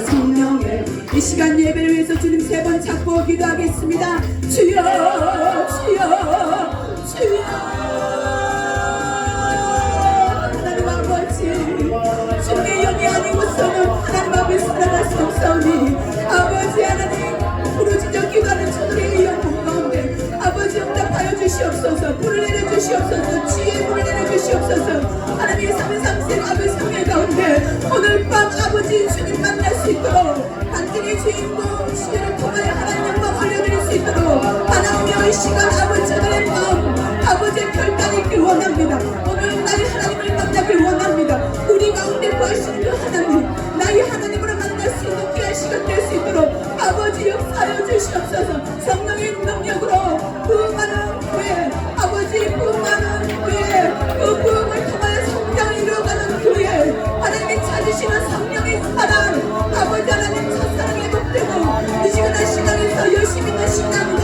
성령의 이 시간 예배를 위해서 주님 세 번 찾고 기도하겠습니다. 주여 주여 주여. 하나님 아버지, 주님의 영이 아니고서는 하나님 앞에 살아갈 수 없사오니 아버지 하나님, 부르짖어 기도하는 저들의 영혼 가운데 아버지 응답하여 주시옵소서. 불을 내려주시옵소서. 지혜의 불을 내려주시옵소서. 하나님의 3.3세 아버지 성령 가운데 오늘 밤 아버지 주님 만날 수 있도록 간증의 주인공 주님을 통하여 하나님 영광 올려드릴 수 있도록 하나님의 이 시간 아버지 저들의 마음 아버지의 결단이 있길 원합니다. 오늘 나의 하나님을 만나길 원합니다. 우리 가운데 구하시는 그 하나님, 나의 하나님으로 만날 수 있는 귀한 시간 될 수 있도록 아버지 역사하여 주시옵소서. 성령의 능력으로 그 많은 교회 아버지, 그 많은 교회 그 부흥을 통하여 성장을 이루어가는 교회 하나님이 찾으시는 성령의 사랑 아버지 하나님 첫사랑 회복되고 이 시간의 신앙에서 열심히 있는 신앙으로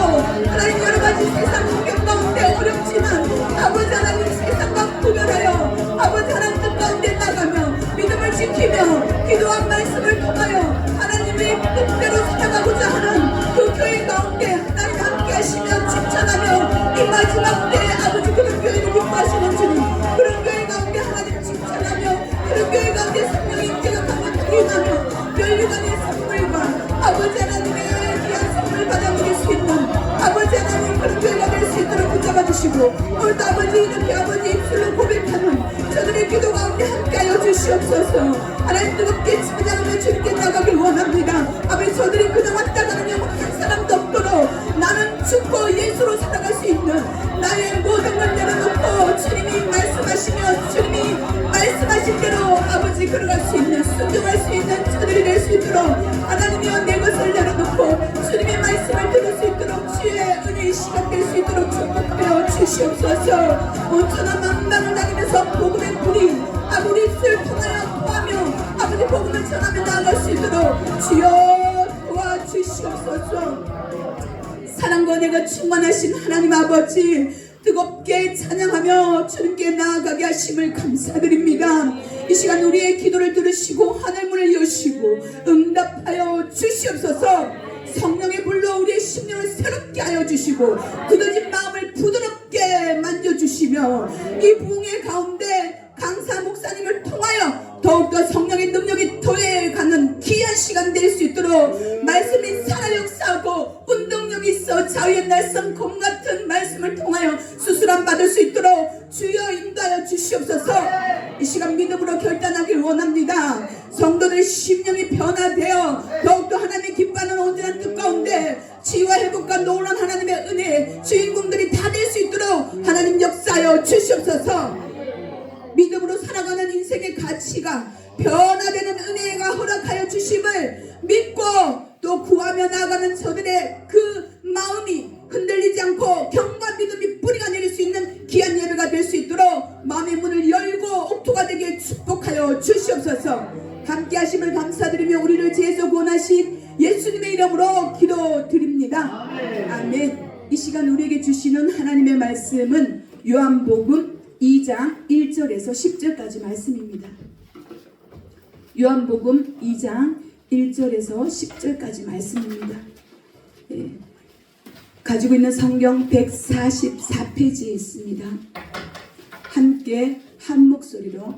하나님 여러가지 세상 환경 가운데 어렵지만 아버지 하나님 세상과 구별하여 아버지 하나님 뜻 가운데 나가며 믿음을 지키며 기도한 말씀을 통하여 하나님의 뜻대로 살아가고자 하는 그 교회 가운데 하나님 함께 하시며 칭찬하며 이 마지막 때에 아버지 그런 교회를 기뻐하시는 주님, 그런 교회 가운데 하나님 칭찬하며 그런 교회 가운데 성령의 임재가 강력하게 임하며 멸류관의 선물과 아버지 하나님의 귀한 선물 받아들일 수 있는 아버지 하나님 그런 교회가 될 수 있도록 붙잡아 주시고 오늘도 아버지 이렇게 아버지 입술로 고백하는 저들의 기도 가운데 함께하여 주시옵소서. 하나님 뜨겁게 찬양하며 주님께 나가길 원합니다. 아버지 저들이 그동안 따가는 영혼 한 사람도 없도록 나는 죽고 예수로 살아갈 수 있는 나의 모든 걸 내려놓고 주님이 말씀하시며 주님이 말씀하신 대로 아버지 걸어갈 수 있는 순종할 수 있는 저들이 될 수 있도록 하나님이여 내 것을 내려놓고 주님의 말씀을 들을 수 있도록 주의 은혜의 시간 될 수 있도록 축복하여 주시옵소서. 온천한 만방을 다니면서 복음의 불이 아버지 입술을 통하여 토하며 아버지 복음을 전하며 나아갈 수 있도록 주여 도와주시옵소서. 사랑과 은혜가 충만하신 하나님 아버지, 뜨겁게 찬양하며 주님께 나아가게 하심을 감사드립니다. 이 시간 우리의 기도를 들으시고 하늘문을 여시고 응답하여 주시옵소서. 성령의 불로 우리의 심령을 새롭게 하여 주시고 굳어진 마음을 부드럽게 만져주시며 이 부흥의 가운데 강사 목사님을 통하여 더욱더 성령의 능력이 더해가는 귀한 시간 될 수 있도록 말씀이 살아 역사하고 운동력이 있어 자유의 날선 검 같은 말씀을 통하여 수술함 받을 수 있도록 주여 인도하여 주시옵소서. 이 시간 믿음으로 결단하길 원합니다. 성도들의 심령이 변화되어 더욱더 하나님의 기뻐하는 온전한 뜻 가운데 치유와 회복과 놀라운 하나님의 은혜 주인공들이 다 될 수 있도록 하나님 역사하여 주시옵소서. 믿음으로 살아가는 인생의 가치가 변화되는 은혜가 허락하여 주심을 믿고 또 구하며 나아가는 저들의 그 마음이 흔들리지 않고 경과 믿음이 뿌리가 내릴 수 있는 귀한 예배가 될 수 있도록 마음의 문을 열고 옥토가 되게 축복하여 주시옵소서. 함께 하심을 감사드리며 우리를 죄에서 구원하신 예수님의 이름으로 기도드립니다. 아멘. 이 시간 우리에게 주시는 하나님의 말씀은 요한복음 2장 1절에서 10절까지 말씀입니다. 요한복음 2장 1절에서 10절까지 말씀입니다. 가지고 있는 성경 144페이지에 있습니다. 함께 한 목소리로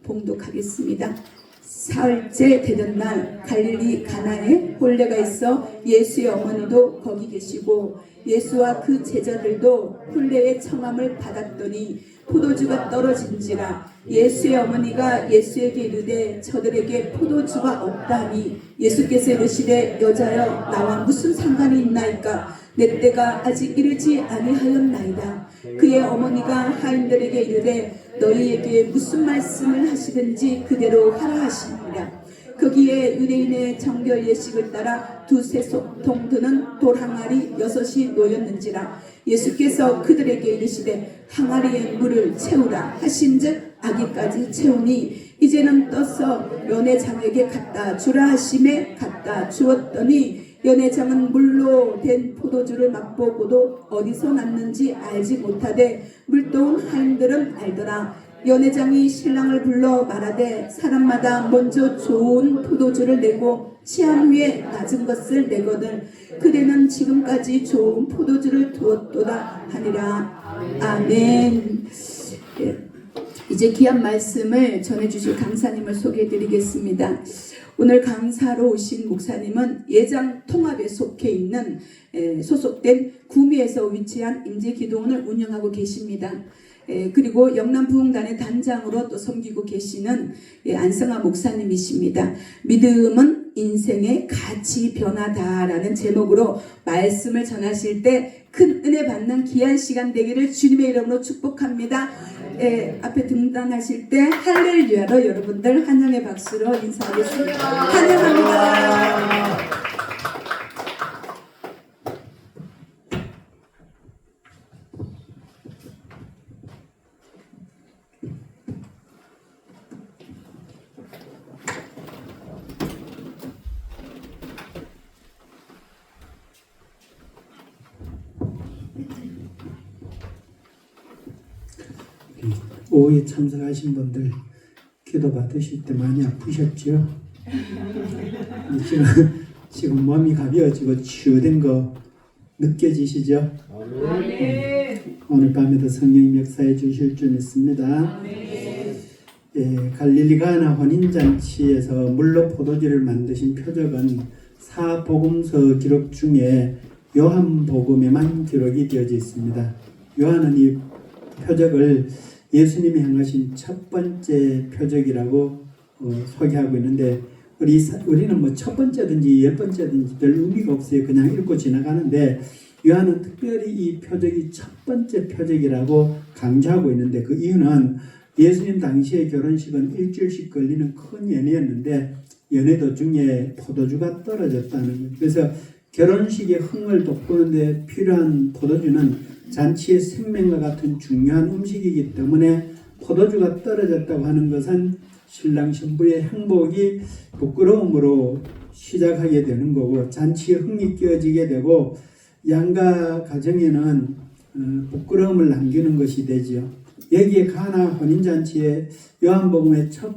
봉독하겠습니다. 사흘째 되던 날 갈릴리 가나에 혼례가 있어 예수의 어머니도 거기 계시고 예수와 그 제자들도 혼례의 청함을 받았더니 포도주가 떨어진지라 예수의 어머니가 예수에게 이르되 저들에게 포도주가 없다니 예수께서 이르시되 여자여 나와 무슨 상관이 있나이까 내 때가 아직 이르지 아니하였나이다. 그의 어머니가 하인들에게 이르되 너희에게 무슨 말씀을 하시든지 그대로 하라 하시니라. 거기에 유대인의 정결 예식을 따라 두세 소통 드는 돌 항아리 6이 놓였는지라. 예수께서 그들에게 이르시되 항아리에 물을 채우라 하신즉 아기까지 채우니 이제는 떠서 연회장에게 갖다 주라 하심에 갖다 주었더니 연회장은 물로 된 포도주를 맛보고도 어디서 났는지 알지 못하되 물도온 하인들은 알더라. 연회장이 신랑을 불러 말하되 사람마다 먼저 좋은 포도주를 내고 시한 후에 낮은 것을 내거든 그대는 지금까지 좋은 포도주를 두었도다 하니라. 아멘. 예. 이제 귀한 말씀을 전해주실 강사님을 소개해드리겠습니다. 오늘 강사로 오신 목사님은 예장 통합에 속해 있는 소속된 구미에서 위치한 임재기도원을 운영하고 계십니다. 그리고 영남 부흥단의 단장으로 또 섬기고 계시는 안성아 목사님이십니다. 믿음은 인생의 가치 변화다라는 제목으로 말씀을 전하실 때 큰 은혜 받는 귀한 시간 되기를 주님의 이름으로 축복합니다. 앞에 등단하실 때 할렐루야로 여러분들 환영의 박수로 인사하겠습니다. 환영합니다. 오후에 참석하신 분들 기도 받으실 때 많이 아프셨죠? 지금 몸이 가벼워지고 치유된 거 느껴지시죠? 오늘 밤에도 성령님 역사해 주실 줄 믿습니다. 갈릴리 가나 혼인잔치에서 물로 포도주를 만드신 표적은 사복음서 기록 중에 요한복음에만 기록이 되어져 있습니다. 요한은 이 표적을 예수님이 행하신 첫 번째 표적이라고 소개하고 있는데 우리는 뭐 첫 번째든지 열 번째든지 별 의미가 없어요. 그냥 읽고 지나가는데 요한은 특별히 이 표적이 첫 번째 표적이라고 강조하고 있는데 그 이유는 예수님 당시의 결혼식은 일주일씩 걸리는 큰 연회였는데 연회 도중에 포도주가 떨어졌다는 거예요. 그래서 결혼식의 흥을 돋구는데 필요한 포도주는 잔치의 생명과 같은 중요한 음식이기 때문에 포도주가 떨어졌다고 하는 것은 신랑 신부의 행복이 부끄러움으로 시작하게 되는 거고 잔치에 흥이 끼어지게 되고 양가 가정에는 부끄러움을 남기는 것이 되지요. 여기에 가나 혼인잔치에 요한복음의 첫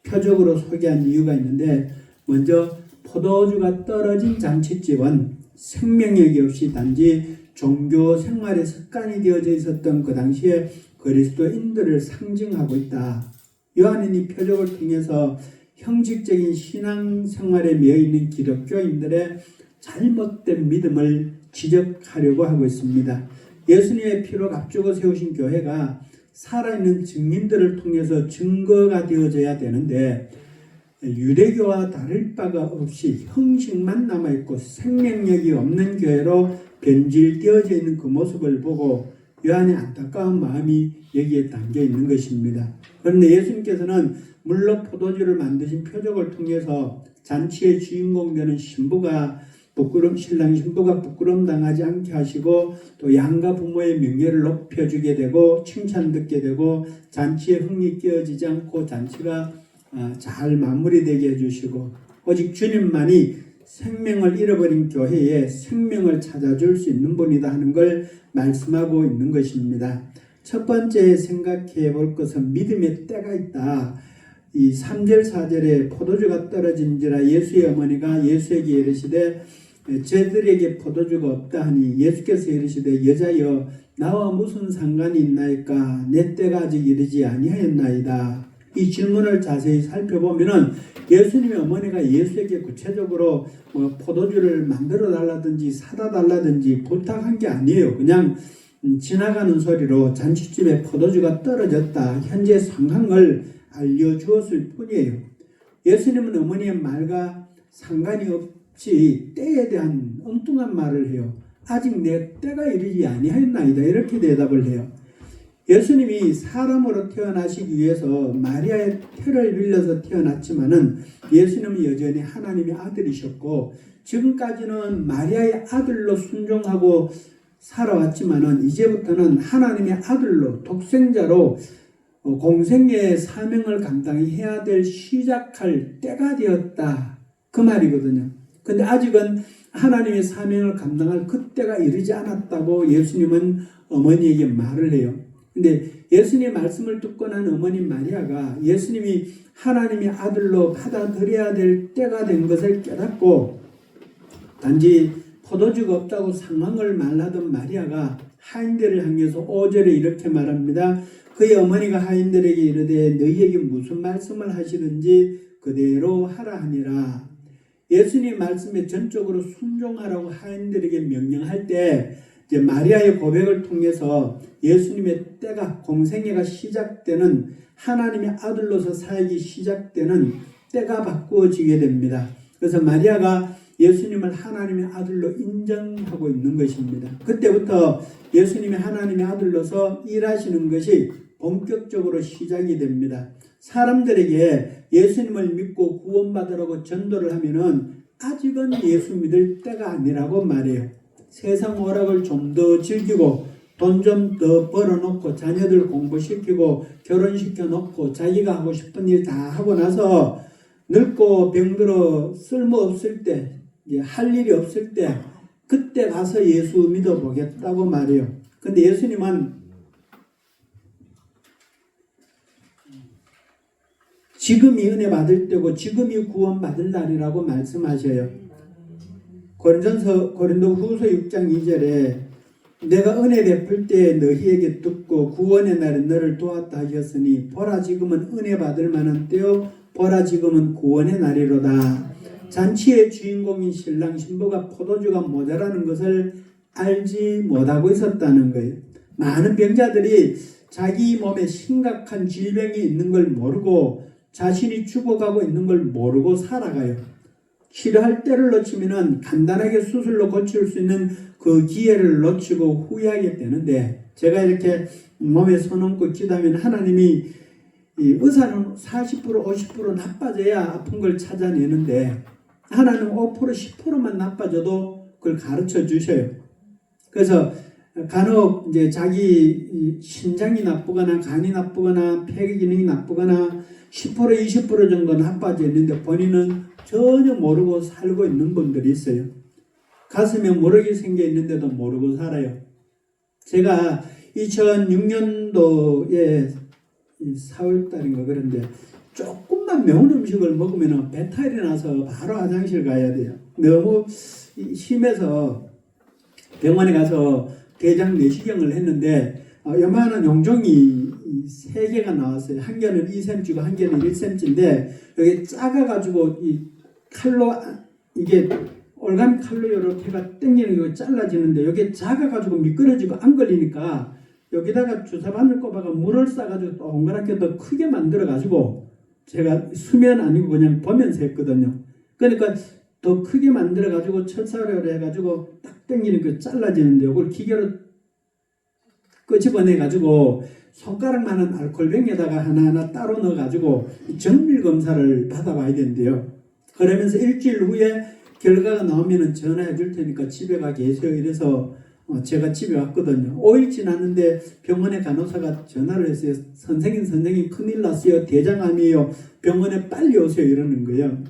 표적으로 소개한 이유가 있는데 먼저 포도주가 떨어진 잔치집은 생명력이 없이 단지 종교 생활의 습관이 되어져 있었던 그 당시에 그리스도인들을 상징하고 있다. 요한은 이 표적을 통해서 형식적인 신앙생활에 매여있는 기독교인들의 잘못된 믿음을 지적하려고 하고 있습니다. 예수님의 피로 값주고 세우신 교회가 살아있는 증인들을 통해서 증거가 되어져야 되는데 유대교와 다를 바가 없이 형식만 남아있고 생명력이 없는 교회로 변질되어져 있는 그 모습을 보고 요한의 안타까운 마음이 여기에 담겨 있는 것입니다. 그런데 예수님께서는 물로 포도주를 만드신 표적을 통해서 잔치의 주인공 되는 신랑 신부가 부끄러움 당하지 않게 하시고 또 양가 부모의 명예를 높여주게 되고 칭찬 듣게 되고 잔치에 흥이 끼어지지 않고 잔치가 잘 마무리되게 해주시고 오직 주님만이 생명을 잃어버린 교회에 생명을 찾아줄 수 있는 분이다 하는 걸 말씀하고 있는 것입니다. 첫 번째 생각해 볼 것은 믿음의 때가 있다. 이 3절 4절에 포도주가 떨어진지라 예수의 어머니가 예수에게 이르시되 저들에게 포도주가 없다 하니 예수께서 이르시되 여자여 나와 무슨 상관이 있나이까 내 때가 아직 이르지 아니하였나이다. 이 질문을 자세히 살펴보면은 예수님의 어머니가 예수에게 구체적으로 포도주를 만들어 달라든지 사다 달라든지 부탁한 게 아니에요. 그냥 지나가는 소리로 잔치집에 포도주가 떨어졌다. 현재 상황을 알려주었을 뿐이에요. 예수님은 어머니의 말과 상관이 없이 때에 대한 엉뚱한 말을 해요. 아직 내 때가 이르지 아니하였나이다. 이렇게 대답을 해요. 예수님이 사람으로 태어나시기 위해서 마리아의 태를 빌려서 태어났지만은 예수님은 여전히 하나님의 아들이셨고 지금까지는 마리아의 아들로 순종하고 살아왔지만은 이제부터는 하나님의 아들로 독생자로 공생의 사명을 감당해야 될 시작할 때가 되었다. 그 말이거든요. 근데 아직은 하나님의 사명을 감당할 그때가 이르지 않았다고 예수님은 어머니에게 말을 해요. 근데 예수님의 말씀을 듣고 난 어머님 마리아가 예수님이 하나님의 아들로 받아들여야 될 때가 된 것을 깨닫고 단지 포도주가 없다고 상황을 말하던 마리아가 하인들을 향해서 5절에 이렇게 말합니다. 그의 어머니가 하인들에게 이르되 너희에게 무슨 말씀을 하시든지 그대로 하라 하니라. 예수님 말씀에 전적으로 순종하라고 하인들에게 명령할 때 이제 마리아의 고백을 통해서 예수님의 때가 공생애가 시작되는 하나님의 아들로서 살기 시작되는 때가 바꾸어지게 됩니다. 그래서 마리아가 예수님을 하나님의 아들로 인정하고 있는 것입니다. 그때부터 예수님이 하나님의 아들로서 일하시는 것이 본격적으로 시작이 됩니다. 사람들에게 예수님을 믿고 구원받으라고 전도를 하면은 아직은 예수 믿을 때가 아니라고 말해요. 세상 오락을 좀 더 즐기고 돈 좀 더 벌어놓고 자녀들 공부시키고 결혼시켜 놓고 자기가 하고 싶은 일 다 하고 나서 늙고 병들어 쓸모없을 때, 할 일이 없을 때 그때 가서 예수 믿어보겠다고 말해요. 근데 예수님은 지금이 은혜 받을 때고 지금이 구원 받을 날이라고 말씀하셔요. 고린도 후서 6장 2절에 내가 은혜 베풀 때 너희에게 듣고 구원의 날에 너를 도왔다 하셨으니 보라 지금은 은혜 받을 만한 때요 보라 지금은 구원의 날이로다. 잔치의 주인공인 신랑 신부가 포도주가 모자라는 것을 알지 못하고 있었다는 거예요. 많은 병자들이 자기 몸에 심각한 질병이 있는 걸 모르고 자신이 죽어가고 있는 걸 모르고 살아가요. 치료할 때를 놓치면은 간단하게 수술로 고칠 수 있는 그 기회를 놓치고 후회하게 되는데 제가 이렇게 몸에 손 얹고 기도하면 하나님이 이 의사는 40% 50% 나빠져야 아픈 걸 찾아내는데 하나님 5% 10%만 나빠져도 그걸 가르쳐 주셔요. 그래서 간혹 이제 자기 신장이 나쁘거나 간이 나쁘거나 폐 기능이 나쁘거나 10% 20% 정도 나빠져 있는데 본인은 전혀 모르고 살고 있는 분들이 있어요. 가슴에 모르게 생겨 있는데도 모르고 살아요. 제가 2006년도에 4월달인가 그런데 조금만 매운 음식을 먹으면 배탈이 나서 바로 화장실 가야 돼요. 너무 심해서 병원에 가서 대장 내시경을 했는데 요만한 용종이 3개가 나왔어요. 한 개는 2cm고 한 개는 1cm인데 여기 작아가지고 이 칼로 이게 올가미 칼로 이렇게가 당기는 거 잘라지는데 여기 작아가지고 미끄러지고 안 걸리니까 여기다가 주사바늘 꼽아가 물을 싸가지고 동그랗게 더 크게 만들어가지고 제가 수면 아니고 그냥 보면서 했거든요. 그러니까 더 크게 만들어가지고 철사로 해가지고 딱 당기니까 잘라지는데 이걸 기계로 끄집어내가지고 손가락만한 알코올병에다가 하나하나 따로 넣어가지고 정밀 검사를 받아봐야 된대요. 그러면서 일주일 후에 결과가 나오면 전화해 줄 테니까 집에 가 계세요. 이래서 제가 집에 왔거든요. 5일 지났는데 병원에 간호사가 전화를 했어요. 선생님 큰일 났어요. 대장암이에요. 병원에 빨리 오세요. 이러는 거예요.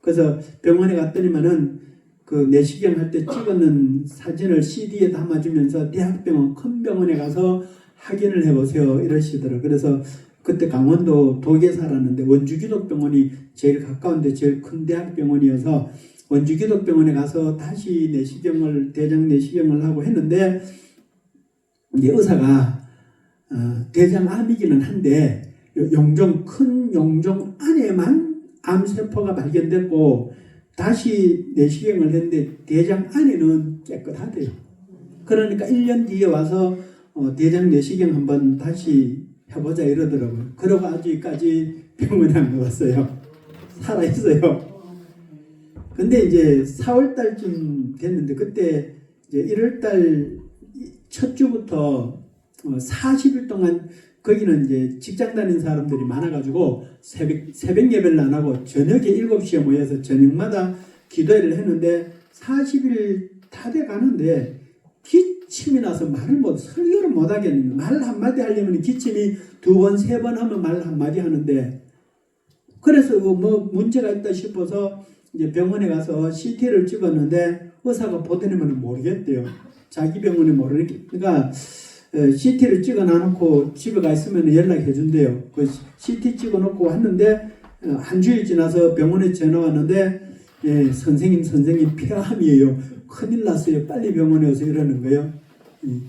그래서 병원에 갔더니만은 그 내시경 할 때 찍었는 사진을 CD에 담아주면서 대학병원 큰 병원에 가서 확인을 해보세요. 이러시더라고요. 그래서 그때 강원도 도계 살았는데 원주기독병원이 제일 가까운데 제일 큰 대학병원이어서 원주기독병원에 가서 다시 내시경을 대장 내시경을 하고 했는데 이제 의사가 대장암이기는 한데 용종 큰 용종 안에만 암세포가 발견됐고 다시 내시경을 했는데 대장 안에는 깨끗하대요. 그러니까 1년 뒤에 와서 대장 내시경 한번 다시 해보자 이러더라고요. 그러고 아직까지 병원에 안 왔어요. 살아있어요. 근데 이제 4월달쯤 됐는데 그때 이제 1월달 첫 주부터 40일 동안 거기는 이제 직장 다니는 사람들이 많아가지고 새벽 예배를 안 하고 저녁에 7시에 모여서 저녁마다 기도회를 했는데 40일 다 돼 가는데 기침이 나서 설교를 못 하겠는 거예요. 말 한마디 하려면 기침이 2번, 3번 하면 말 한마디 하는데 그래서 뭐 문제가 있다 싶어서 이제 병원에 가서 CT를 찍었는데 의사가 보더니만 모르겠대요. 자기 병원에 모르니까 CT를 찍어 놔놓고 집에 가 있으면 연락해 준대요. 그 CT 찍어 놓고 왔는데 한 주일 지나서 병원에 전화 왔는데 선생님 폐암이에요. 큰일 났어요. 빨리 병원에 오세요. 이러는 거예요.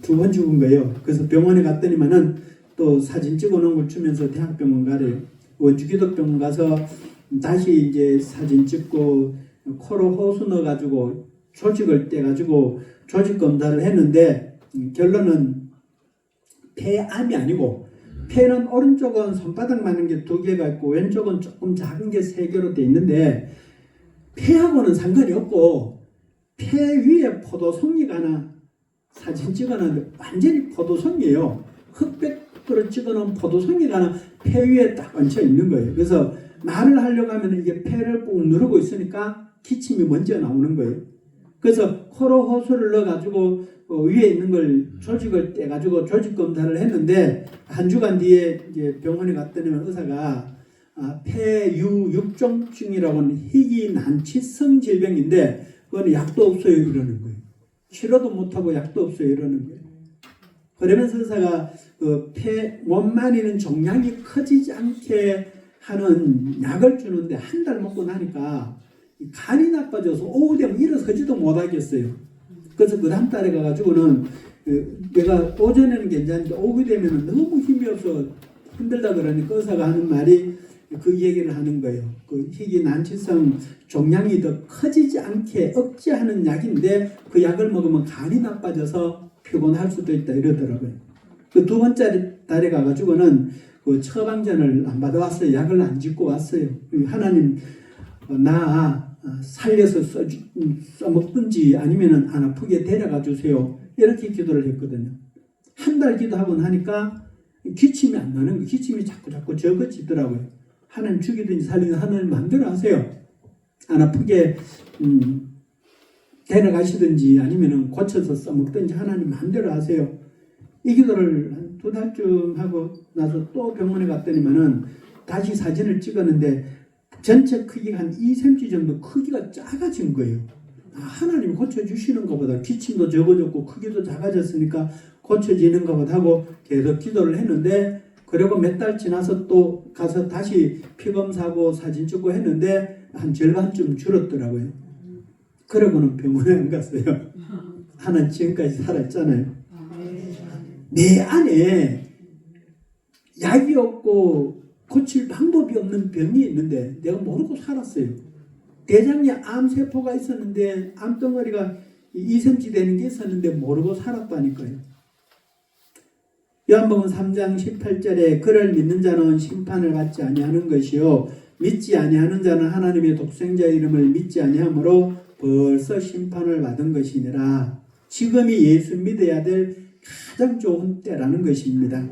2번 죽은 거예요. 그래서 병원에 갔더니만은 또 사진 찍어 놓은 걸 주면서 대학병원 가래요. 원주기독병원 가서 다시 이제 사진 찍고 코로 호수 넣어가지고 조직을 떼가지고 조직 검사를 했는데 결론은 폐암이 아니고 폐는 오른쪽은 손바닥 많은 게 2개가 있고 왼쪽은 조금 작은 게 3개로 돼 있는데 폐하고는 상관이 없고 폐 위에 포도송이가 하나 사진 찍어놨는데 완전히 포도송이에요. 흑백으로 찍어놓은 포도송이가 하나 폐 위에 딱 얹혀 있는 거예요. 그래서 말을 하려고 하면 이게 폐를 꾹 누르고 있으니까 기침이 먼저 나오는 거예요. 그래서 코로 호수를 넣어가지고 위에 있는 걸 조직을 떼가지고 조직 검사를 했는데 한 주간 뒤에 이제 병원에 갔더니 의사가 폐유육종증이라고는 희귀난치성 질병인데 그건 약도 없어요 이러는 거예요. 치료도 못하고 약도 없어요 이러는 거예요. 그러면서 의사가 폐 원만히는 종양이 커지지 않게 하는 약을 주는데 한 달 먹고 나니까 간이 나빠져서 오후 되면 일어서지도 못하겠어요. 그래서 그 다음 달에 가가지고는 내가 오전에는 괜찮은데 오후 되면 너무 힘이 없어 힘들다 그러니까 의사가 하는 말이 그 얘기를 하는 거예요. 그 희귀난치성 종양이 더 커지지 않게 억제하는 약인데 그 약을 먹으면 간이 나빠져서 피곤할 수도 있다 이러더라고요. 그 2번째 달에 가가지고는 그 처방전을 안 받아왔어요. 약을 안 짓고 왔어요. 하나님 나 살려서 써먹든지 아니면은 안 아프게 데려가 주세요. 이렇게 기도를 했거든요. 한 달 기도하고 나니까 기침이 안 나는 거예요. 기침이 자꾸 적어지더라고요. 하나님 죽이든지 살리든 하나님 마음대로 하세요. 안 아프게 데려가시든지 아니면은 고쳐서 써먹든지 하나님 마음대로 하세요. 이 기도를 한 2달쯤 하고 나서 또 병원에 갔더니만은 다시 사진을 찍었는데 전체 크기가 한 2cm 정도 크기가 작아진 거예요. 하나님이 고쳐주시는 것보다 기침도 적어졌고 크기도 작아졌으니까 고쳐지는 것보다 하고 계속 기도를 했는데 그리고 몇 달 지나서 또 가서 다시 피검사하고 사진 찍고 했는데 한 절반쯤 줄었더라고요. 그러고는 병원에 안 갔어요. 하나님 지금까지 살았잖아요. 내 안에 약이 없고 고칠 방법이 없는 병이 있는데 내가 모르고 살았어요. 대장에 암세포가 있었는데 암덩어리가 2cm 되는 게 있었는데 모르고 살았다니까요. 요한복음 3장 18절에 그를 믿는 자는 심판을 받지 아니하는 것이요 믿지 아니하는 자는 하나님의 독생자 이름을 믿지 아니하므로 벌써 심판을 받은 것이니라. 지금이 예수 믿어야 될 가장 좋은 때라는 것입니다.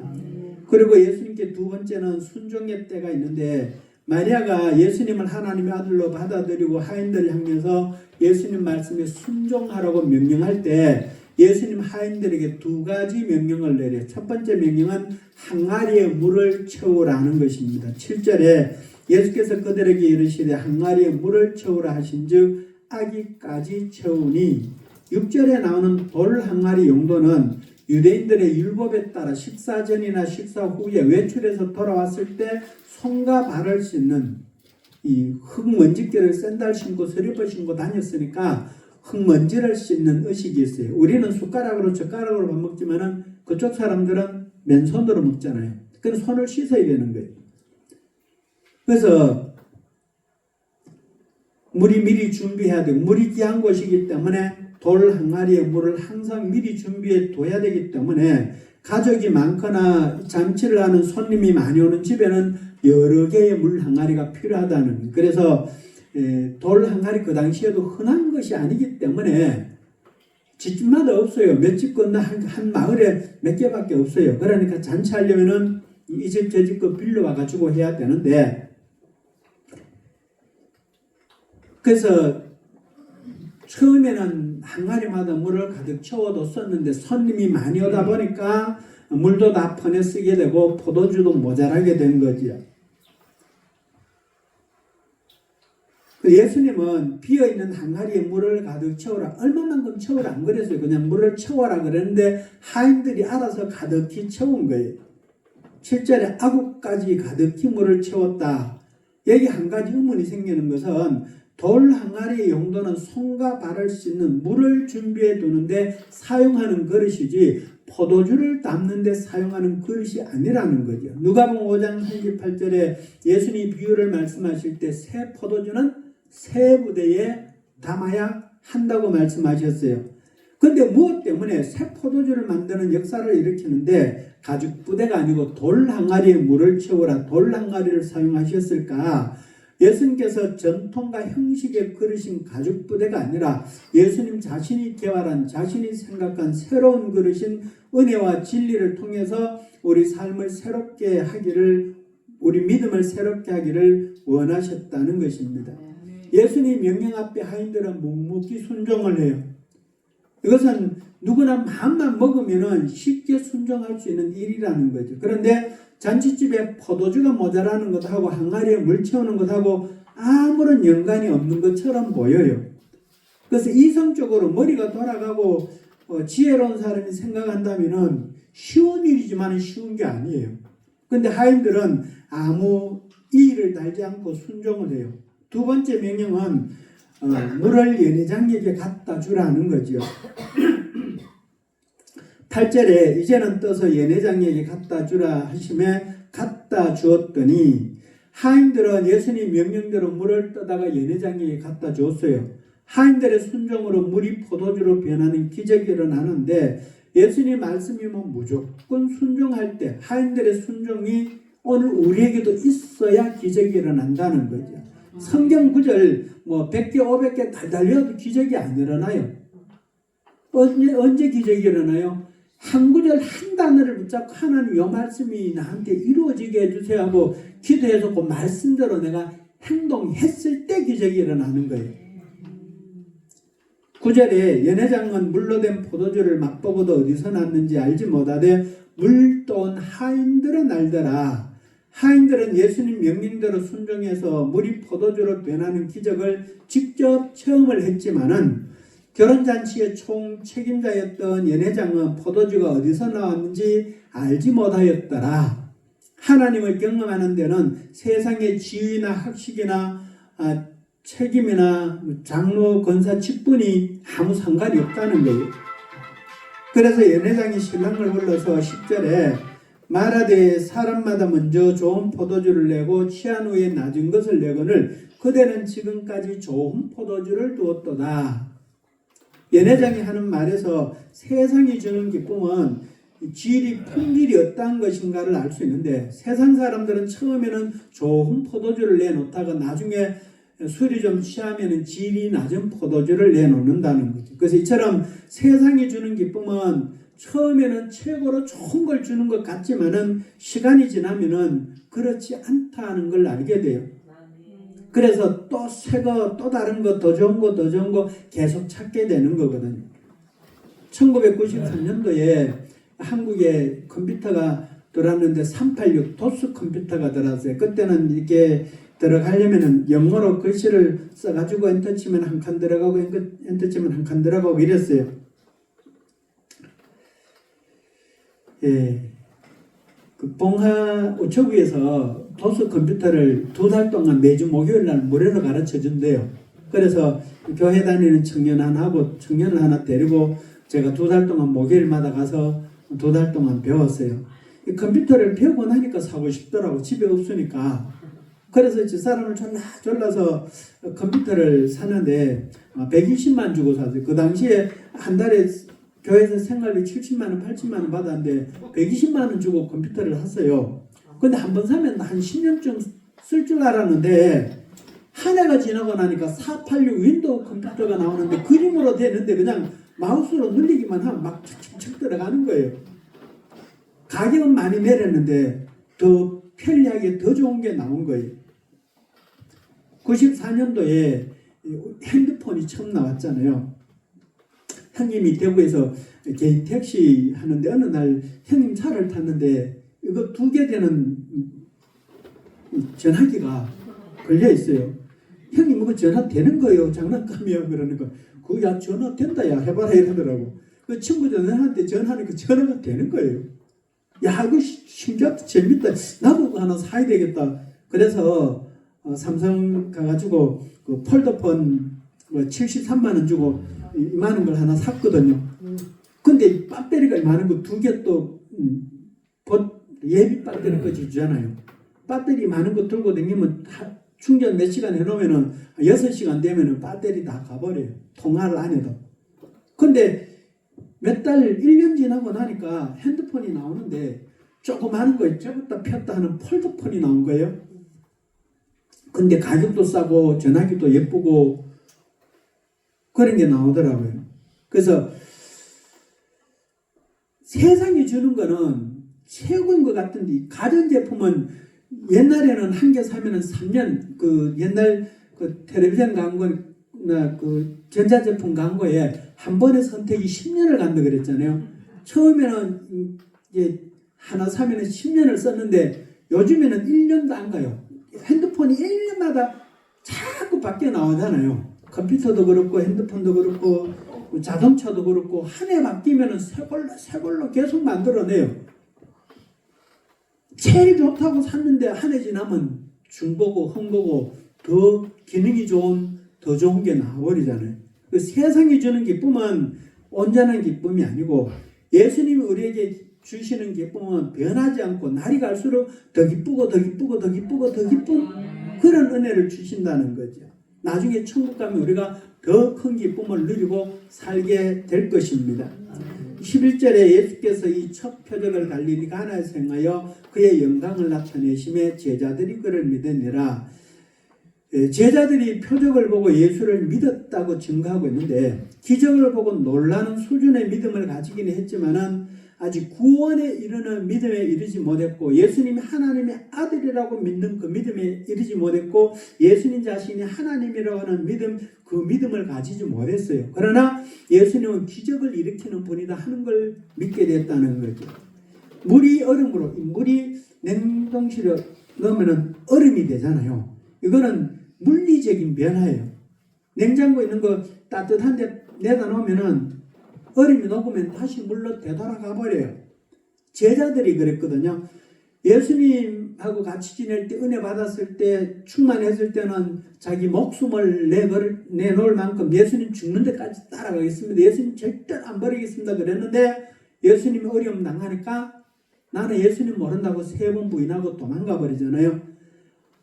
그리고 예수님께 2번째는 순종의 때가 있는데 마리아가 예수님을 하나님의 아들로 받아들이고 하인들을 향해서 예수님 말씀에 순종하라고 명령할 때 예수님 하인들에게 2가지 명령을 내려요. 첫 번째 명령은 항아리에 물을 채우라는 것입니다. 7절에 예수께서 그들에게 이르시되 항아리에 물을 채우라 하신즉 아기까지 채우니 6절에 나오는 돌 항아리 용도는 유대인들의 율법에 따라 식사 전이나 식사 후에 외출해서 돌아왔을 때 손과 발을 씻는 이 흙먼지결을 샌들 신고 슬리퍼 신고 다녔으니까 흙먼지를 씻는 의식이 있어요. 우리는 숟가락으로 젓가락으로 밥 먹지만은 그쪽 사람들은 맨손으로 먹잖아요. 그래서 손을 씻어야 되는 거예요. 그래서 물이 미리 준비해야 되고 물이 귀한 곳이기 때문에 돌 항아리에 물을 항상 미리 준비해 둬야 되기 때문에 가족이 많거나 잔치를 하는 손님이 많이 오는 집에는 여러 개의 물 항아리가 필요하다는. 그래서 돌 항아리 그 당시에도 흔한 것이 아니기 때문에 집집마다 없어요. 몇 집 건너 한 마을에 몇 개밖에 없어요. 그러니까 잔치하려면은 이 집 저 집 거 빌려와 가지고 해야 되는데 그래서 처음에는 항아리마다 물을 가득 채워뒀었는데 손님이 많이 오다 보니까 물도 다 퍼내 쓰게 되고 포도주도 모자라게 된 거지요. 예수님은 비어있는 항아리에 물을 가득 채워라. 얼마만큼 채워라 안 그랬어요. 그냥 물을 채워라 그랬는데 하인들이 알아서 가득히 채운 거예요. 7절에 아구까지 가득히 물을 채웠다. 여기 한 가지 의문이 생기는 것은 돌 항아리의 용도는 손과 발을 씻는 물을 준비해 두는데 사용하는 그릇이지 포도주를 담는 데 사용하는 그릇이 아니라는 거죠. 누가복음 5장 38절에 예수님이 비유를 말씀하실 때 새 포도주는 새 부대에 담아야 한다고 말씀하셨어요. 근데 무엇 때문에 새 포도주를 만드는 역사를 일으키는데 가죽 부대가 아니고 돌 항아리에 물을 채우라 돌 항아리를 사용하셨을까? 예수님께서 전통과 형식의 그릇인 가죽 부대가 아니라 예수님 자신이 개발한 자신이 생각한 새로운 그릇인 은혜와 진리를 통해서 우리 삶을 새롭게 하기를 우리 믿음을 새롭게 하기를 원하셨다는 것입니다. 예수님 명령 앞에 하인들은 묵묵히 순종을 해요. 이것은 누구나 마음만 먹으면 쉽게 순종할 수 있는 일이라는 거죠. 그런데 잔치집에 포도주가 모자라는 것하고 항아리에 물 채우는 것하고 아무런 연관이 없는 것처럼 보여요. 그래서 이성적으로 머리가 돌아가고 지혜로운 사람이 생각한다면 쉬운 일이지만 쉬운 게 아니에요. 그런데 하인들은 아무 이의를 달지 않고 순종을 해요. 두 번째 명령은 물을 연회장에게 갖다 주라는 거죠. 8절에 이제는 떠서 연회장에게 갖다 주라 하시매 갖다 주었더니 하인들은 예수님 명령대로 물을 떠다가 연회장에게 갖다 줬어요. 하인들의 순종으로 물이 포도주로 변하는 기적이 일어나는데 예수님 말씀이면 무조건 순종할 때 하인들의 순종이 오늘 우리에게도 있어야 기적이 일어난다는 거죠. 성경 구절 100개 500개 달달려도 기적이 안 일어나요. 언제 기적이 일어나요? 한 구절 한 단어를 붙잡고 하나님 이 말씀이 나한테 이루어지게 해주세요 하고 기도해서 그 말씀대로 내가 행동했을 때 기적이 일어나는 거예요. 9절에 연회장은 물로 된 포도주를 맛보고도 어디서 났는지 알지 못하되 물 떠온 하인들은 알더라. 하인들은 예수님 명령대로 순종해서 물이 포도주로 변하는 기적을 직접 체험을 했지만은 결혼잔치의 총 책임자였던 연회장은 포도주가 어디서 나왔는지 알지 못하였더라. 하나님을 경험하는 데는 세상의 지위나 학식이나 책임이나 장로, 권사, 직분이 아무 상관이 없다는 거예요. 그래서 연회장이 신랑을 불러서 10절에 말하되 사람마다 먼저 좋은 포도주를 내고 취한 후에 낮은 것을 내거늘 그대는 지금까지 좋은 포도주를 두었도다. 연회장이 하는 말에서 세상이 주는 기쁨은 질이 품질이 어떠한 것인가를 알 수 있는데 세상 사람들은 처음에는 좋은 포도주를 내놓다가 나중에 술이 좀 취하면 질이 낮은 포도주를 내놓는다는 거죠. 그래서 이처럼 세상이 주는 기쁨은 처음에는 최고로 좋은 걸 주는 것 같지만은 시간이 지나면은 그렇지 않다는 걸 알게 돼요. 그래서 또 새 거, 또 다른 거, 더 좋은 거, 더 좋은 거 계속 찾게 되는 거거든요. 1993년도에 한국에 컴퓨터가 들어왔는데 386 도스 컴퓨터가 들어왔어요. 그때는 이렇게 들어가려면은 영어로 글씨를 써가지고 엔터 치면 한 칸 들어가고 엔터 치면 한 칸 들어가고 이랬어요. 예. 그 봉하 우체국에서 도스 컴퓨터를 2달 동안 매주 목요일 날 무료로 가르쳐 준대요. 그래서 교회 다니는 청년 하나하고 청년을 하나 데리고 제가 2달 동안 목요일마다 가서 2달 동안 배웠어요. 이 컴퓨터를 배우고 나니까 사고 싶더라고. 집에 없으니까. 그래서 저 사람을 졸라서 컴퓨터를 사는데 120만 주고 샀어요. 그 당시에 한 달에 교회에서 생활비 70만 원, 80만 원 받았는데 120만 원 주고 컴퓨터를 샀어요. 근데 한 번 사면 한 10년쯤 쓸 줄 알았는데 한 해가 지나고 나니까 486 윈도우 컴퓨터가 나오는데 그림으로 되는데 그냥 마우스로 눌리기만 하면 막 척척척 들어가는 거예요. 가격은 많이 내렸는데 더 편리하게 더 좋은 게 나온 거예요. 94년도에 핸드폰이 처음 나왔잖아요. 형님이 대구에서 개인 택시 하는데 어느 날 형님 차를 탔는데 이거 2개 되는 전화기가 걸려 있어요. 형님 그거 전화 되는 거예요? 장난감이야? 그러는 거. 그야 전화 된다 야 해봐라 이러더라고. 그 친구들한테 전화하니까 전화가 되는 거예요. 야 이거 신기하다 재밌다. 나도 그거 하나 사야 되겠다. 그래서 삼성 가가지고 그 폴더폰 73만 원 주고 이만한 걸 하나 샀거든요. 근데 배터리가 많은 거 두 개 또 예비 배터리까지 주잖아요. 배터리 많은 거 들고 다니면 충전 몇 시간 해놓으면은 6시간 되면은 배터리 다 가버려요. 통화를 안 해도. 근데 몇 달, 1년 지나고 나니까 핸드폰이 나오는데 조그마한 거에 접었다 폈다 하는 폴더폰이 나온 거예요. 근데 가격도 싸고 전화기도 예쁘고 그런 게 나오더라고요. 그래서 세상이 주는 거는 최고인 것 같은데 가전제품은 옛날에는 한 개 사면은 3년 그 옛날 그 텔레비전 광고나 그 전자제품 광고에 한 번의 선택이 10년을 간다 그랬잖아요. 처음에는 이제 하나 사면은 10년을 썼는데 요즘에는 1년도 안 가요. 핸드폰이 1년마다 자꾸 밖에 나오잖아요. 컴퓨터도 그렇고 핸드폰도 그렇고 자동차도 그렇고 한 해 바뀌면은 새 걸로 계속 만들어내요. 제일 좋다고 샀는데 한 해 지나면 중고고 흠고고 더 기능이 좋은 더 좋은 게 나와버리잖아요. 그 세상이 주는 기쁨은 온전한 기쁨이 아니고 예수님이 우리에게 주시는 기쁨은 변하지 않고 날이 갈수록 더 기쁘고 더 기쁘고 더 기쁘고 더 기쁜 그런 은혜를 주신다는 거죠. 나중에 천국 가면 우리가 더 큰 기쁨을 누리고 살게 될 것입니다. 11절에 예수께서 이 첫 표적을 갈릴리 가나에서 행하여 그의 영광을 나타내심에 제자들이 그를 믿으니라. 제자들이 표적을 보고 예수를 믿었다고 증거하고 있는데 기적을 보고 놀라는 수준의 믿음을 가지기는 했지만은 아직 구원에 이르는 믿음에 이르지 못했고 예수님이 하나님의 아들이라고 믿는 그 믿음에 이르지 못했고 예수님 자신이 하나님이라고 하는 믿음 그 믿음을 가지지 못했어요. 그러나 예수님은 기적을 일으키는 분이다 하는 걸 믿게 됐다는 거죠. 물이 얼음으로 물이 냉동실에 넣으면 얼음이 되잖아요. 이거는 물리적인 변화예요. 냉장고에 있는 거 따뜻한데 내다 놓으면은 얼음이 녹으면 다시 물로 되돌아가 버려요. 제자들이 그랬거든요. 예수님하고 같이 지낼 때 은혜 받았을 때 충만했을 때는 자기 목숨을 내놓을 만큼 예수님 죽는 데까지 따라가겠습니다. 예수님 절대로 안 버리겠습니다. 그랬는데 예수님이 어려움 당하니까 나는 예수님 모른다고 3번 부인하고 도망가 버리잖아요.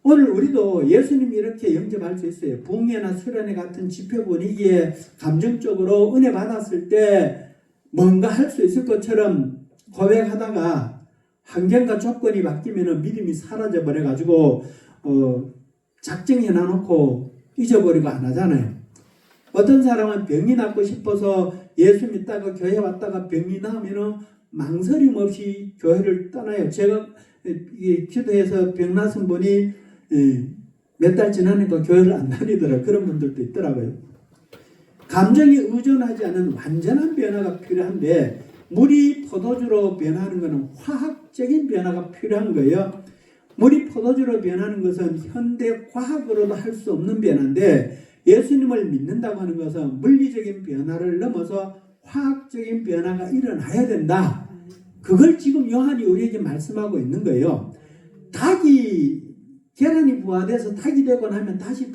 오늘 우리도 예수님 이렇게 영접할 수 있어요. 붕괴나 수련회 같은 집회 분위기에 감정적으로 은혜 받았을 때 뭔가 할 수 있을 것처럼 고백하다가 환경과 조건이 바뀌면 믿음이 사라져 버려가지고 작정해 놔놓고 잊어버리고 안 하잖아요. 어떤 사람은 병이 낫고 싶어서 예수 믿다가 교회 왔다가 병이 나으면 망설임 없이 교회를 떠나요. 제가 기도해서 병 나신 분이 몇 달 지나니까 교회를 안 다니더라. 그런 분들도 있더라고요. 감정에 의존하지 않은 완전한 변화가 필요한데 물이 포도주로 변하는 것은 화학적인 변화가 필요한 거예요. 물이 포도주로 변하는 것은 현대 과학으로도 할 수 없는 변화인데 예수님을 믿는다고 하는 것은 물리적인 변화를 넘어서 화학적인 변화가 일어나야 된다. 그걸 지금 요한이 우리에게 말씀하고 있는 거예요. 계란이 부화돼서 닭이 되고 나면 다시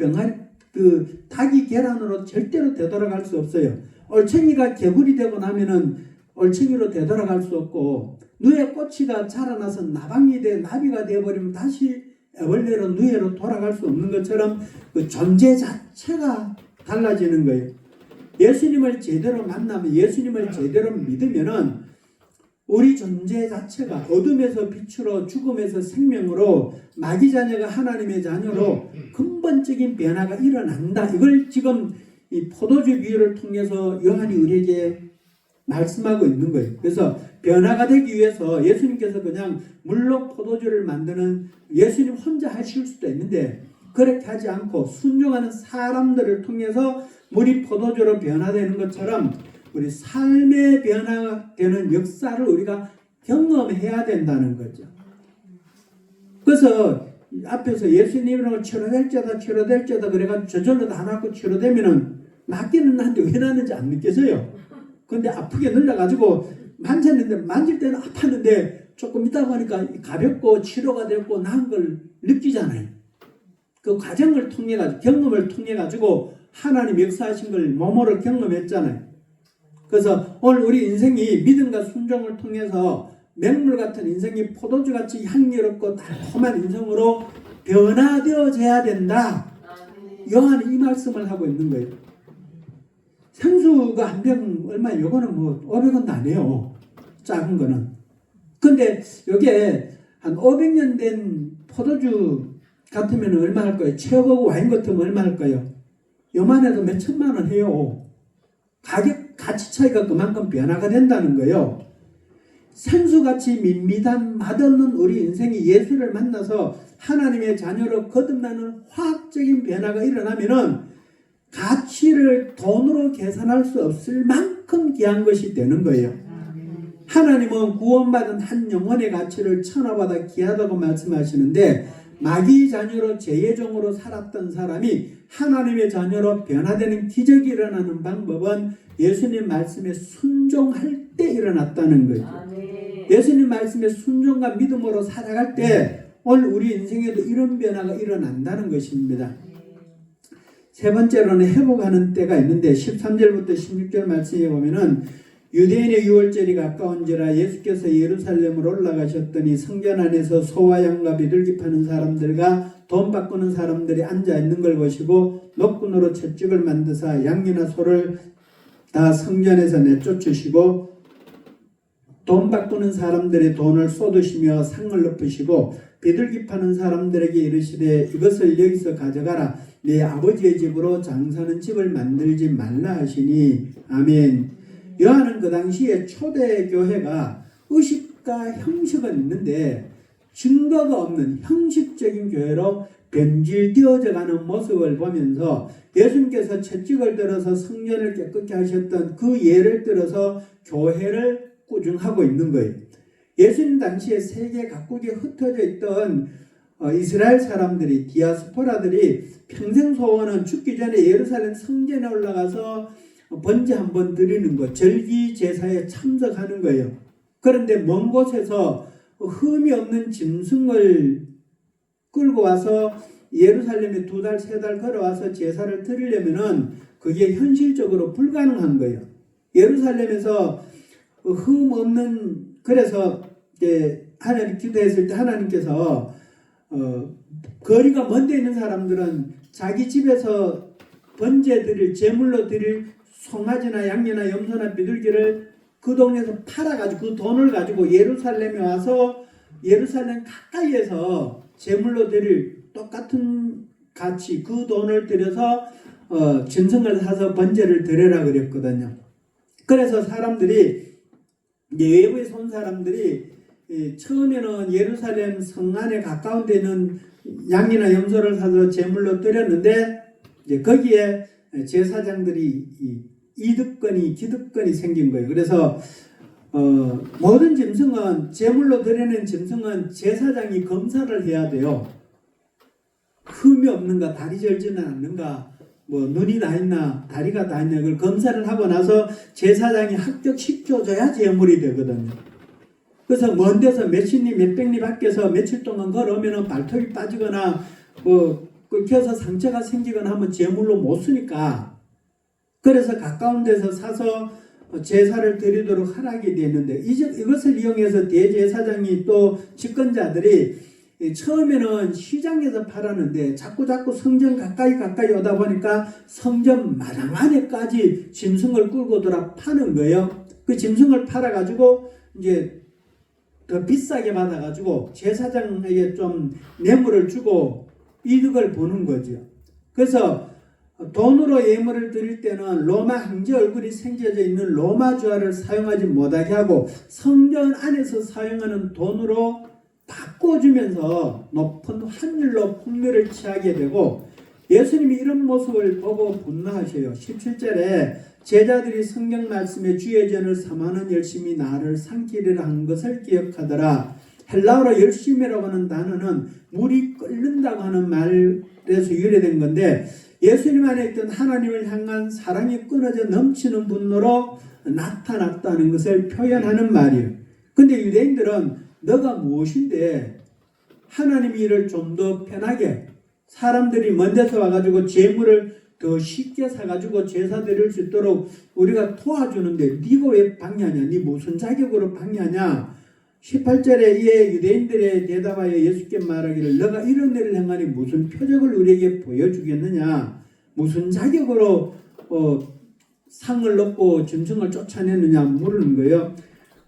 닭이 계란으로 절대로 되돌아갈 수 없어요. 올챙이가 개구리 되고 나면은 올챙이로 되돌아갈 수 없고 누에 꼬치가 자라나서 나비가 되어버리면 다시 애벌레로 누에로 돌아갈 수 없는 것처럼 그 존재 자체가 달라지는 거예요. 예수님을 제대로 만나면 예수님을 제대로 믿으면은 우리 존재 자체가 어둠에서 빛으로 죽음에서 생명으로 마귀 자녀가 하나님의 자녀로 근본적인 변화가 일어난다. 이걸 지금 이 포도주 비유를 통해서 요한이 우리에게 말씀하고 있는 거예요. 그래서 변화가 되기 위해서 예수님께서 그냥 물로 포도주를 만드는 예수님 혼자 하실 수도 있는데 그렇게 하지 않고 순종하는 사람들을 통해서 물이 포도주로 변화되는 것처럼 우리 삶의 변화되는 역사를 우리가 경험해야 된다는 거죠. 그래서 앞에서 예수님이라고 치료될지어다 그래가지고 저절로 다 낫고 치료되면은 낫기는 한데 왜 나는지 안 느껴져요. 근데 아프게 눌러가지고 만졌는데 만질 때는 아팠는데 조금 있다 보니까 가볍고 치료가 됐고 나은 걸 느끼잖아요. 그 과정을 통해 가지고 경험을 통해 가지고 하나님 역사하신 걸 몸으로 경험했잖아요. 그래서 오늘 우리 인생이 믿음과 순종을 통해서 맹물 같은 인생이 포도주같이 향기롭고 달콤한 인생으로 변화되어져야 된다. 요한이 이 말씀을 하고 있는 거예요. 생수가 한 병 얼마? 요거는 뭐 500원도 안 해요. 작은 거는. 근데 요게 한 500년 된 포도주 같으면 얼마 할 거예요? 최고 와인 같으면 얼마 할 거예요? 요만해도 몇 천만 원 해요. 가치 차이가 그만큼 변화가 된다는 거예요. 생수같이 밋밋한 맛없는 우리 인생이 예수를 만나서 하나님의 자녀로 거듭나는 화학적인 변화가 일어나면은 가치를 돈으로 계산할 수 없을 만큼 귀한 것이 되는 거예요. 하나님은 구원받은 한 영혼의 가치를 천하보다 귀하다고 말씀하시는데 마귀 자녀로 죄의 종으로 살았던 사람이 하나님의 자녀로 변화되는 기적이 일어나는 방법은 예수님 말씀에 순종할 때 일어났다는 거죠. 예수님 말씀에 순종과 믿음으로 살아갈 때 오늘 우리 인생에도 이런 변화가 일어난다는 것입니다. 세 번째로는 회복하는 때가 있는데 13절부터 16절 말씀에 보면은 유대인의 유월절이 가까운지라 예수께서 예루살렘으로 올라가셨더니 성전 안에서 소와 양과 비둘기 파는 사람들과 돈 바꾸는 사람들이 앉아 있는 걸 보시고 노끈으로 채찍을 만드사 양이나 소를 다 성전에서 내쫓으시고 돈 바꾸는 사람들의 돈을 쏟으시며 상을 높이시고 비둘기 파는 사람들에게 이르시되 이것을 여기서 가져가라. 내 아버지의 집으로 장사는 집을 만들지 말라 하시니 아멘. 요한은 그 당시에 초대교회가 의식과 형식은 있는데 증거가 없는 형식적인 교회로 변질되어져 가는 모습을 보면서 예수님께서 채찍을 들어서 성전을 깨끗게 하셨던 그 예를 들어서 교회를 꾸준하고 있는 거예요. 예수님 당시에 세계 각국에 흩어져 있던 이스라엘 사람들이 디아스포라들이 평생 소원은 죽기 전에 예루살렘 성전에 올라가서 번제 한번 드리는 것, 절기 제사에 참석하는 거예요. 그런데 먼 곳에서 흠이 없는 짐승을 끌고 와서 예루살렘에 2달, 3달 걸어와서 제사를 드리려면은 그게 현실적으로 불가능한 거예요. 예루살렘에서 흠 없는, 그래서 이제 하나님 기도했을 때 하나님께서 거리가 먼데 있는 사람들은 자기 집에서 번제 드릴, 제물로 드릴 송아지나 양이나 염소나 비둘기를 그 동네에서 팔아가지고 그 돈을 가지고 예루살렘에 와서 예루살렘 가까이에서 제물로 드릴 똑같은 가치 그 돈을 들여서 짐승을 사서 번제를 드려라 그랬거든요. 그래서 사람들이 외부에서 온 사람들이 처음에는 예루살렘 성 안에 가까운 데는 양이나 염소를 사서 제물로 드렸는데 이제 거기에 제사장들이 이득권이 기득권이 생긴 거예요. 그래서 모든 짐승은 제물로 드리는 짐승은 제사장이 검사를 해야 돼요. 흠이 없는가, 다리 절지는 않는가, 뭐 눈이 다 있나, 다리가 다 있나, 그걸 검사를 하고 나서 제사장이 합격시켜줘야 제물이 되거든요. 그래서 먼 데서 몇십 리, 몇백 리 밖에서 며칠 동안 걸어오면 발톱이 빠지거나 뭐 긁혀서 상처가 생기거나 하면 제물로 못 쓰니까 그래서 가까운 데서 사서 제사를 드리도록 하라게 되었는데 이것을 이용해서 대제사장이 또 집권자들이 처음에는 시장에서 팔았는데 자꾸 성전 가까이 오다 보니까 성전 마당 안에까지 짐승을 끌고 들어 파는 거예요. 그 짐승을 팔아가지고 이제 더 비싸게 받아가지고 제사장에게 좀 뇌물을 주고 이득을 보는 거죠. 그래서 돈으로 예물을 드릴 때는 로마 황제 얼굴이 새겨져 있는 로마 주화를 사용하지 못하게 하고 성전 안에서 사용하는 돈으로 바꿔주면서 높은 환율로 풍류를 취하게 되고 예수님이 이런 모습을 보고 분노하셔요. 17절에 제자들이 성경 말씀에 주의 전을 삼하는 열심히 나를 삼키리라 한 것을 기억하더라. 헬라어로 열심이라고 하는 단어는 물이 끓는다고 하는 말에서 유래된 건데 예수님 안에 있던 하나님을 향한 사랑이 끊어져 넘치는 분노로 나타났다는 것을 표현하는 말이에요. 근데 유대인들은 너가 무엇인데 하나님 일을 좀 더 편하게 사람들이 먼 데서 와가지고 재물을 더 쉽게 사가지고 제사 드릴 수 있도록 우리가 도와주는데 네가 왜 방해하냐? 네 무슨 자격으로 방해하냐? 18절에 이에 유대인들의 대답하여 예수께 말하기를 너가 이런 일을 행하니 무슨 표적을 우리에게 보여주겠느냐? 무슨 자격으로 상을 얻고 짐승을 쫓아내느냐 물은 거예요.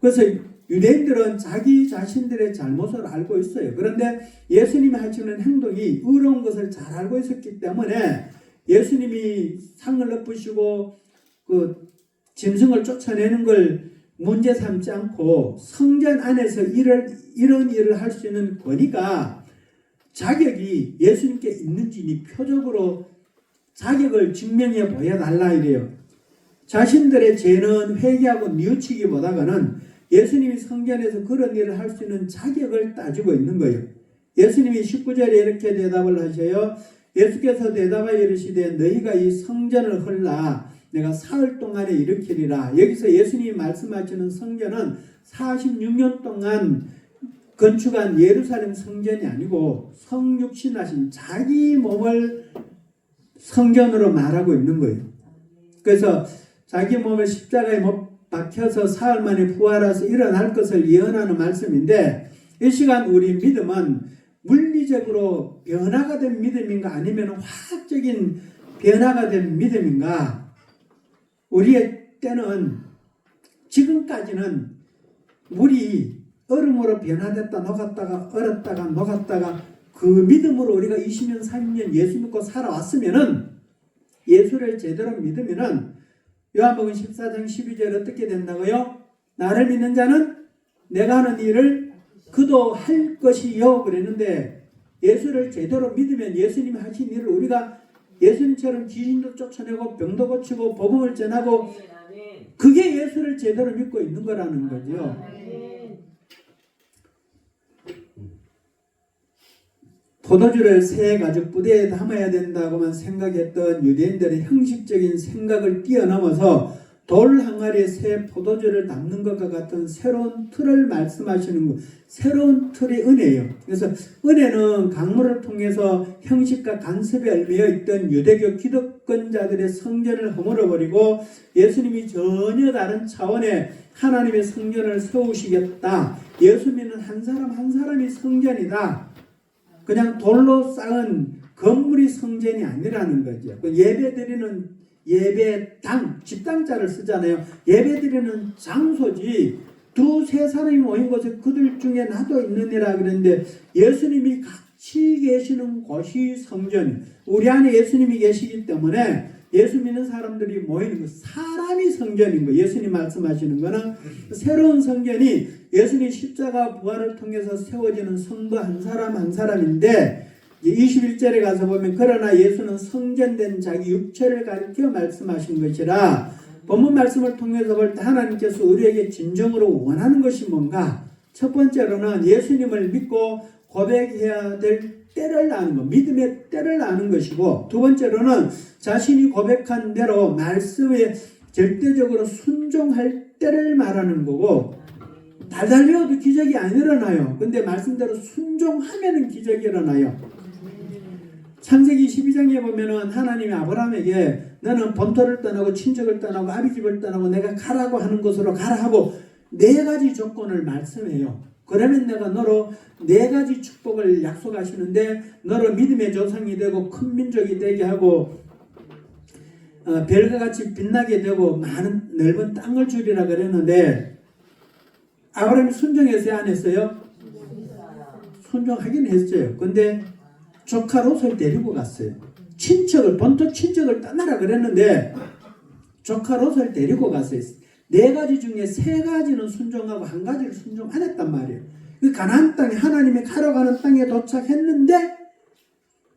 그래서 유대인들은 자기 자신들의 잘못을 알고 있어요. 그런데 예수님이 하시는 행동이 의로운 것을 잘 알고 있었기 때문에 예수님이 상을 엎으시고 그 짐승을 쫓아내는 걸 문제 삼지 않고 성전 안에서 이런 일을 할 수 있는 권위가 자격이 예수님께 있는지 표적으로 자격을 증명해 보여달라 이래요. 자신들의 죄는 회개하고 뉘우치기보다는 예수님이 성전에서 그런 일을 할 수 있는 자격을 따지고 있는 거예요. 예수님이 19절에 이렇게 대답을 하셔요. 예수께서 대답하여 이르시되 너희가 이 성전을 헐라 내가 사흘 동안에 일으키리라. 여기서 예수님이 말씀하시는 성전은 46년 동안 건축한 예루살렘 성전이 아니고 성육신하신 자기 몸을 성전으로 말하고 있는 거예요. 그래서 자기 몸을 십자가에 못 박혀서 사흘 만에 부활해서 일어날 것을 예언하는 말씀인데 이 시간 우리 믿음은 물리적으로 변화가 된 믿음인가 아니면 화학적인 변화가 된 믿음인가? 우리의 때는 지금까지는 물이 얼음으로 변화됐다 녹았다가 얼었다가 녹았다가 그 믿음으로 우리가 20년 30년 예수 믿고 살아왔으면은 예수를 제대로 믿으면은 요한복음 14장 12절 어떻게 된다고요? 나를 믿는 자는 내가 하는 일을 그도 할 것이요 그랬는데 예수를 제대로 믿으면 예수님이 하신 일을 우리가 예수님처럼 귀신도 쫓아내고 병도 고치고 복음을 전하고 그게 예수를 제대로 믿고 있는 거라는 거죠. 포도주를 새 가죽 부대에 담아야 된다고만 생각했던 유대인들의 형식적인 생각을 뛰어넘어서 돌 항아리에 새 포도주를 담는 것과 같은 새로운 틀을 말씀하시는 것, 새로운 틀의 은혜예요. 그래서 은혜는 강물을 통해서 형식과 간섭에 얽매여 있던 유대교 기득권자들의 성전을 허물어버리고 예수님이 전혀 다른 차원의 하나님의 성전을 세우시겠다. 예수 믿는 한 사람 한 사람이 성전이다. 그냥 돌로 쌓은 건물이 성전이 아니라는 거죠. 예배드리는 예배당, 집당자를 쓰잖아요. 예배드리는 장소지 두세 사람이 모인 곳에 그들 중에 나도 있느니라 그랬는데 예수님이 같이 계시는 곳이 성전. 우리 안에 예수님이 계시기 때문에 예수 믿는 사람들이 모이는 거 사람이 성전인 거. 예수님 말씀하시는 거는 새로운 성전이 예수님 십자가 부활을 통해서 세워지는 성도 한 사람 한 사람인데 21절에 가서 보면 그러나 예수는 성전된 자기 육체를 가리켜 말씀하신 것이라. 본문 말씀을 통해서 볼 때 하나님께서 우리에게 진정으로 원하는 것이 뭔가? 첫 번째로는 예수님을 믿고 고백해야 될 때를 아는 것, 믿음의 때를 아는 것이고, 두 번째로는 자신이 고백한 대로 말씀에 절대적으로 순종할 때를 말하는 거고, 달달려도 기적이 안 일어나요. 근데 말씀대로 순종하면은 기적이 일어나요. 창세기 12장에 보면은 하나님이 아브라함에게 너는 본토를 떠나고 친척을 떠나고 아비집을 떠나고 내가 가라고 하는 곳으로 가라 하고 4가지 조건을 말씀해요. 그러면 내가 너로 4가지 축복을 약속하시는데 너로 믿음의 조상이 되고 큰 민족이 되게 하고 별과 같이 빛나게 되고 많은 넓은 땅을 주리라 그랬는데 아브라함이 순종했어요? 안 했어요? 순종하긴 했어요. 근데 조카 롯을 데리고 갔어요. 친척을 본토 친척을 떠나라 그랬는데 조카 롯을 데리고 갔어요. 4가지 중에 3가지는 순종하고 1가지를 순종 안 했단 말이에요. 그 가나안 땅에 하나님이 가러 가는 땅에 도착했는데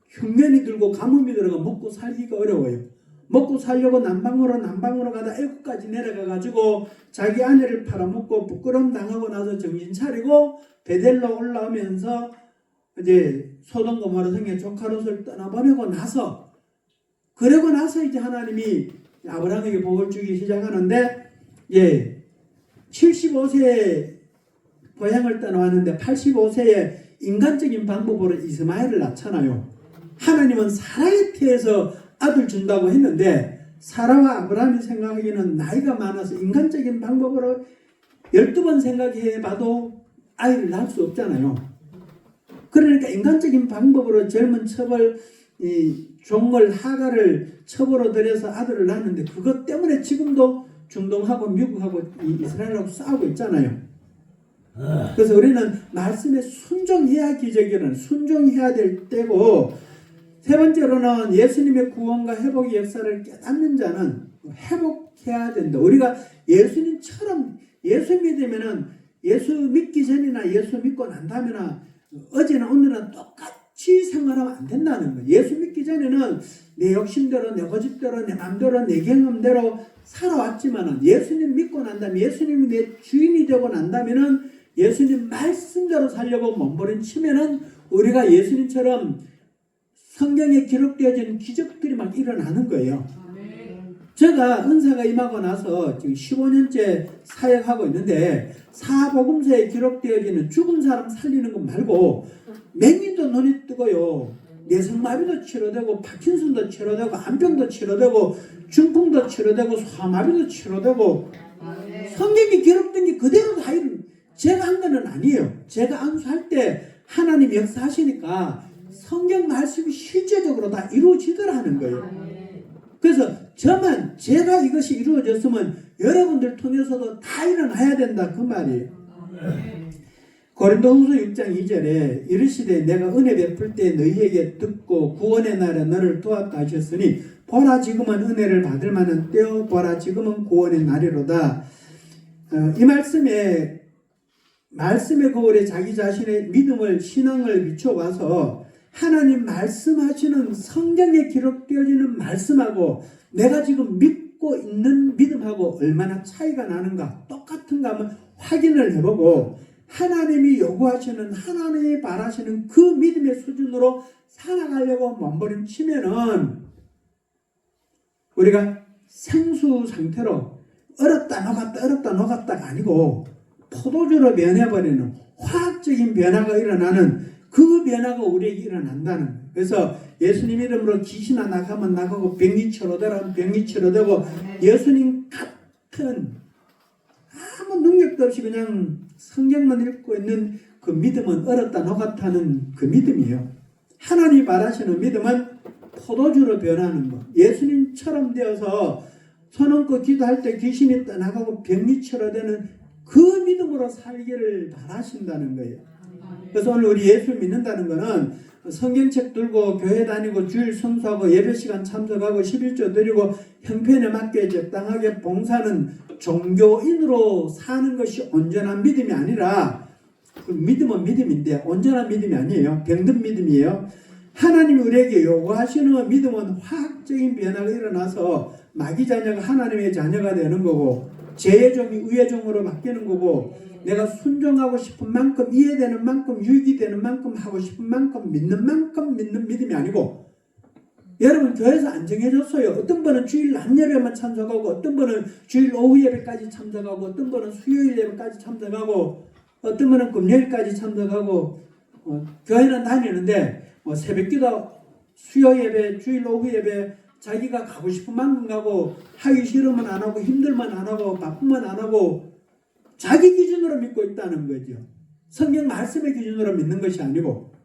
흉년이 들고 가뭄이 들어가 먹고 살기가 어려워요. 먹고 살려고 남방으로 가다 애국까지 내려가가지고 자기 아내를 팔아먹고 부끄러움 당하고 나서 정신 차리고 베델로 올라오면서 이제 소돔 고모라 성의 조카 롯을 떠나보내고 나서, 그러고 나서 이제 하나님이 아브라함에게 복을 주기 시작하는데, 75세에 고향을 떠나왔는데 85세에 인간적인 방법으로 이스마엘을 낳잖아요. 하나님은 사라의 태에서 아들 준다고 했는데, 사라와 아브라함이 생각하기에는 나이가 많아서 인간적인 방법으로 12번 생각해봐도 아이를 낳을 수 없잖아요. 그러니까 인간적인 방법으로 젊은 첩을 종을 하가를 첩으로 들여서 아들을 낳았는데, 그것 때문에 지금도 중동하고 미국하고 이스라엘하고 싸우고 있잖아요. 그래서 우리는 말씀에 순종해야 기적이 일어나는, 순종해야 될 때고, 세 번째로는 예수님의 구원과 회복의 역사를 깨닫는 자는 회복해야 된다. 우리가 예수님처럼, 예수 믿으면은 예수 믿기 전이나 예수 믿고 난 다음에나 어제나 오늘은 똑같이 생활하면 안 된다는 거예요. 예수 믿기 전에는 내 욕심대로, 내 고집대로, 내 마음대로, 내 경험대로 살아왔지만은 예수님 믿고 난 다음에, 예수님이 내 주인이 되고 난 다음에는 예수님 말씀대로 살려고 몸부림치면은 우리가 예수님처럼 성경에 기록되어진 기적들이 막 일어나는 거예요. 제가 은사가 임하고 나서 지금 15년째 사역하고 있는데, 사복음서에 기록되어지는 죽은 사람 살리는 것 말고 맹인도 눈이 뜨고요, 내성마비도 치료되고, 파킨슨도 치료되고, 암병도 치료되고, 중풍도 치료되고, 소아마비도 치료되고, 성경에 기록된 게 그대로 다 제가 한 거는 아니에요. 제가 안수할 때 하나님 역사하시니까 성경 말씀이 실제적으로 다 이루어지더라는 거예요. 그래서 제가 이것이 이루어졌으면 여러분들 통해서도 다 일어나야 된다, 그 말이에요. 고린도후서 6장 2절에 이르시되 내가 은혜 베풀 때 너희에게 듣고 구원의 날에 너를 도왔다 하셨으니 보라 지금은 은혜를 받을 만한 때요 보라 지금은 구원의 날이로다. 이 말씀에 거울에 자기 자신의 믿음을, 신앙을 비춰봐서 하나님 말씀하시는 성경에 기록되어지는 말씀하고 내가 지금 믿고 있는 믿음하고 얼마나 차이가 나는가, 똑같은가 하면 확인을 해보고, 하나님이 요구하시는, 하나님이 바라시는 그 믿음의 수준으로 살아가려고 몸부림치면은 우리가 생수 상태로 얼었다 녹았다가 아니고 포도주로 변해버리는 화학적인 변화가 일어나는, 그 변화가 우리에게 일어난다는 거예요. 그래서 예수님 이름으로 귀신 하나 나가면 나가고, 병이 치료되라면 병이 치료되고, 예수님 같은 아무 능력도 없이 그냥 성경만 읽고 있는 그 믿음은 얼었다 녹았다는 그 믿음이에요. 하나님이 바라시는 믿음은 포도주로 변하는 것. 예수님처럼 되어서 손 얹고 기도할 때 귀신이 떠나가고 병이 치료되는 그 믿음으로 살기를 바라신다는 거예요. 그래서 오늘 우리 예수 믿는다는 거는 성경책 들고 교회 다니고 주일 성수하고 예배시간 참석하고 11조 드리고 형편에 맞게 적당하게 봉사는 종교인으로 사는 것이 온전한 믿음이 아니라, 그 믿음은 믿음인데 온전한 믿음이 아니에요. 병든 믿음이에요. 하나님이 우리에게 요구하시는 믿음은 화학적인 변화가 일어나서 마귀 자녀가 하나님의 자녀가 되는 거고, 죄의 종이 의의 종으로 바뀌는 거고, 내가 순종하고 싶은 만큼, 이해되는 만큼, 유익이 되는 만큼, 하고 싶은 만큼, 믿는 만큼 믿는 믿음이 아니고, 여러분 교회에서 안 정해졌어요. 어떤 분은 주일 낮 예배만 참석하고, 어떤 분은 주일 오후 예배까지 참석하고, 어떤 분은 수요일 예배까지 참석하고, 어떤 분은 금요일까지 참석하고, 교회는 다니는데 새벽기도, 수요 예배, 주일 오후 예배 자기가 가고 싶은 만큼 가고, 하기 싫으면 안 하고, 힘들면 안 하고, 바쁘면 안 하고, 자기 기준으로 믿고 있다는 거죠. 성경 말씀의 기준으로 믿는 것이 아니고,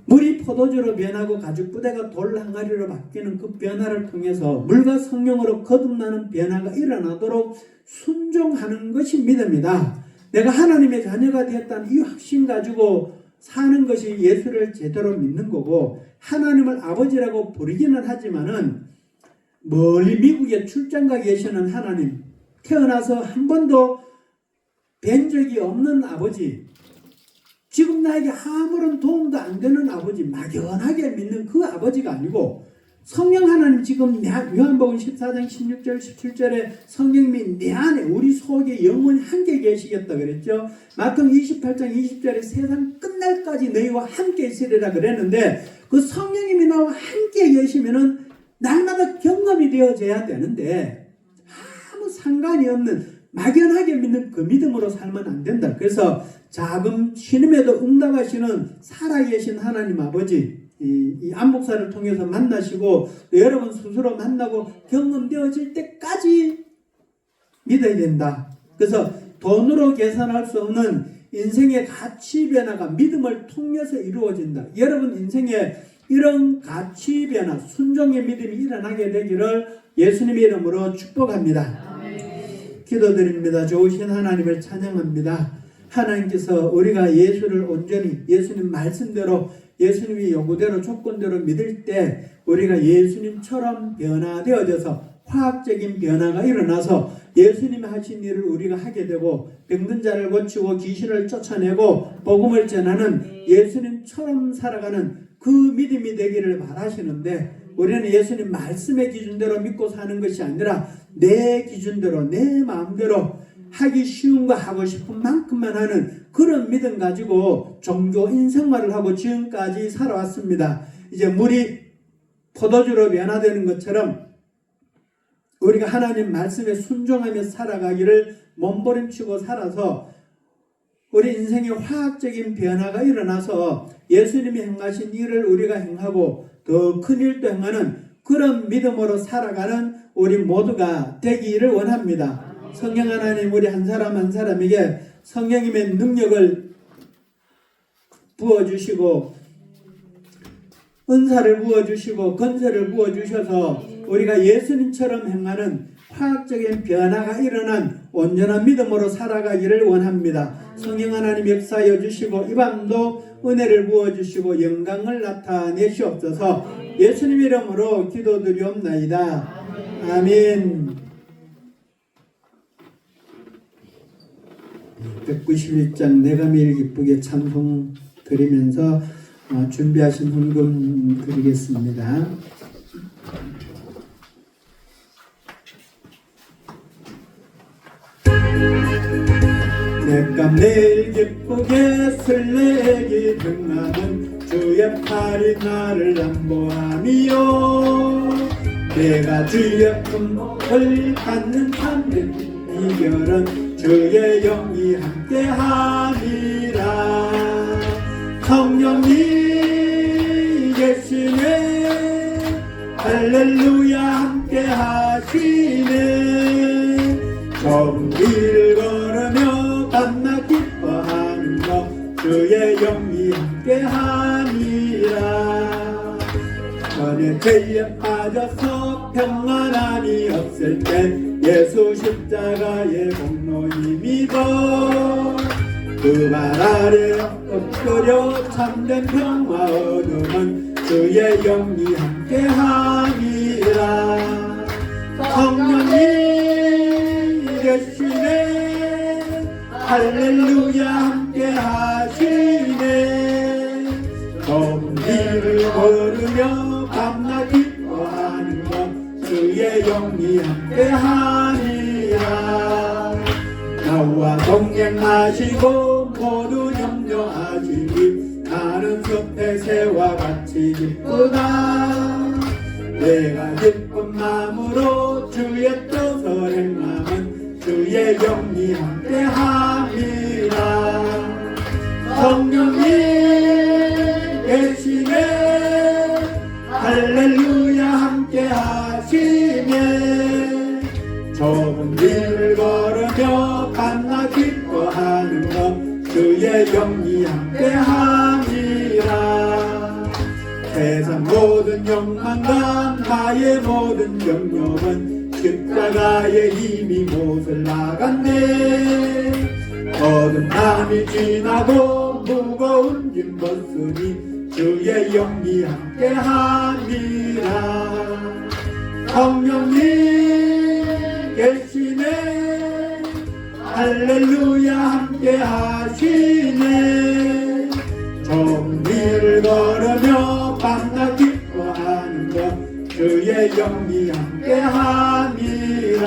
물이 포도주로 변하고 가죽 부대가 돌 항아리로 바뀌는 그 변화를 통해서 물과 성령으로 거듭나는 변화가 일어나도록 순종하는 것이 믿음이다. 내가 하나님의 자녀가 되었다는 이 확신 가지고 사는 것이 예수를 제대로 믿는 거고, 하나님을 아버지라고 부르기는 하지만은 멀리 미국에 출장가 계시는 하나님, 태어나서 한 번도 뵌 적이 없는 아버지, 지금 나에게 아무런 도움도 안 되는 아버지, 막연하게 믿는 그 아버지가 아니고 성령 하나님 지금 요한복음 14장 16절 17절에 성령님이 내 안에 우리 속에 영원히 함께 계시겠다 그랬죠. 마태복음 28장 20절에 세상 끝날까지 너희와 함께 있으리라 그랬는데 그 성령님이 나와 함께 계시면은 날마다 경험이 되어져야 되는데 아무 상관이 없는 막연하게 믿는 그 믿음으로 살면 안 된다. 그래서 작은 신음에도 응답하시는 살아계신 하나님 아버지 이 안목사를 통해서 만나시고 여러분 스스로 만나고 경험되어질 때까지 믿어야 된다. 그래서 돈으로 계산할 수 없는 인생의 가치 변화가 믿음을 통해서 이루어진다. 여러분 인생에 이런 가치 변화, 순종의 믿음이 일어나게 되기를 예수님의 이름으로 축복합니다. 기도드립니다. 좋으신 하나님을 찬양합니다. 하나님께서 우리가 예수를 온전히 예수님 말씀대로 예수님이 요구대로 조건대로 믿을 때 우리가 예수님처럼 변화되어져서 화학적인 변화가 일어나서 예수님이 하신 일을 우리가 하게 되고 병든 자를 고치고 귀신을 쫓아내고 복음을 전하는 예수님처럼 살아가는 그 믿음이 되기를 바라시는데 우리는 예수님 말씀의 기준대로 믿고 사는 것이 아니라 내 기준대로 내 마음대로 하기 쉬운 거 하고 싶은 만큼만 하는 그런 믿음 가지고 종교 인생말을 하고 지금까지 살아왔습니다. 이제 물이 포도주로 변화되는 것처럼 우리가 하나님 말씀에 순종하며 살아가기를 몸부림치고 살아서 우리 인생에 화학적인 변화가 일어나서 예수님이 행하신 일을 우리가 행하고 더 큰 일도 행하는 그런 믿음으로 살아가는 우리 모두가 되기를 원합니다. 성령 하나님 우리 한 사람 한 사람에게 성령님의 능력을 부어주시고 은사를 부어주시고 건설을 부어주셔서 우리가 예수님처럼 행하는 화학적인 변화가 일어난 온전한 믿음으로 살아가기를 원합니다. 성령 하나님 역사여 주시고 이 밤도 은혜를 부어주시고 영광을 나타내시옵소서. 예수님 이름으로 기도드리옵나이다. 아멘. 191장 내가 매일 기쁘게 찬송 드리면서 준비하신 헌금 드리겠습니다. 내가 매일 기쁘게 설레기 등하는 주의 팔이 나를 안보함이요 내가 주의 품목을 받는 참된 이별은 주의 영이 함께함이라 성령이 계시네 할렐루야 함께하시네 좁은 길을 걸으며 밤낮 기뻐하는 것 주의 영이 함께함이라 전에 죄에 빠져서 평안함이 없을 때 예수 십자가의 공로 힘입어 그 발 아래 엎드려 참된 평화 얻으면 주의 영이 함께함이라 성령이 계시네 할렐루야 함께하시네 좁은 길을 걸으며 밤낮 기뻐하는 것 주의 영이 함께하니라 나와 동행하시고 모두 염려하시니 나는 숲의 새와 같이 기쁘다 내가 기쁜 마음으로 주의 뜻을 행하면 주의 영이 함께함이라 성령이 계시네 할렐루야 함께하시네 좁은 길을 걸으며 밤낮 기뻐하는 것 주의 영이 함께함이라 세상 모든 욕망과 나의 모든 영역은 십자가의 힘이 못을 나간대 어두운 밤이 지나고 무거운 짐 벗으니 주의 영이 함께함이라 성령이 계시네 할렐루야 함께하시네 걸으며 밤낮 기뻐하는 것 주의 영이 함께함이라.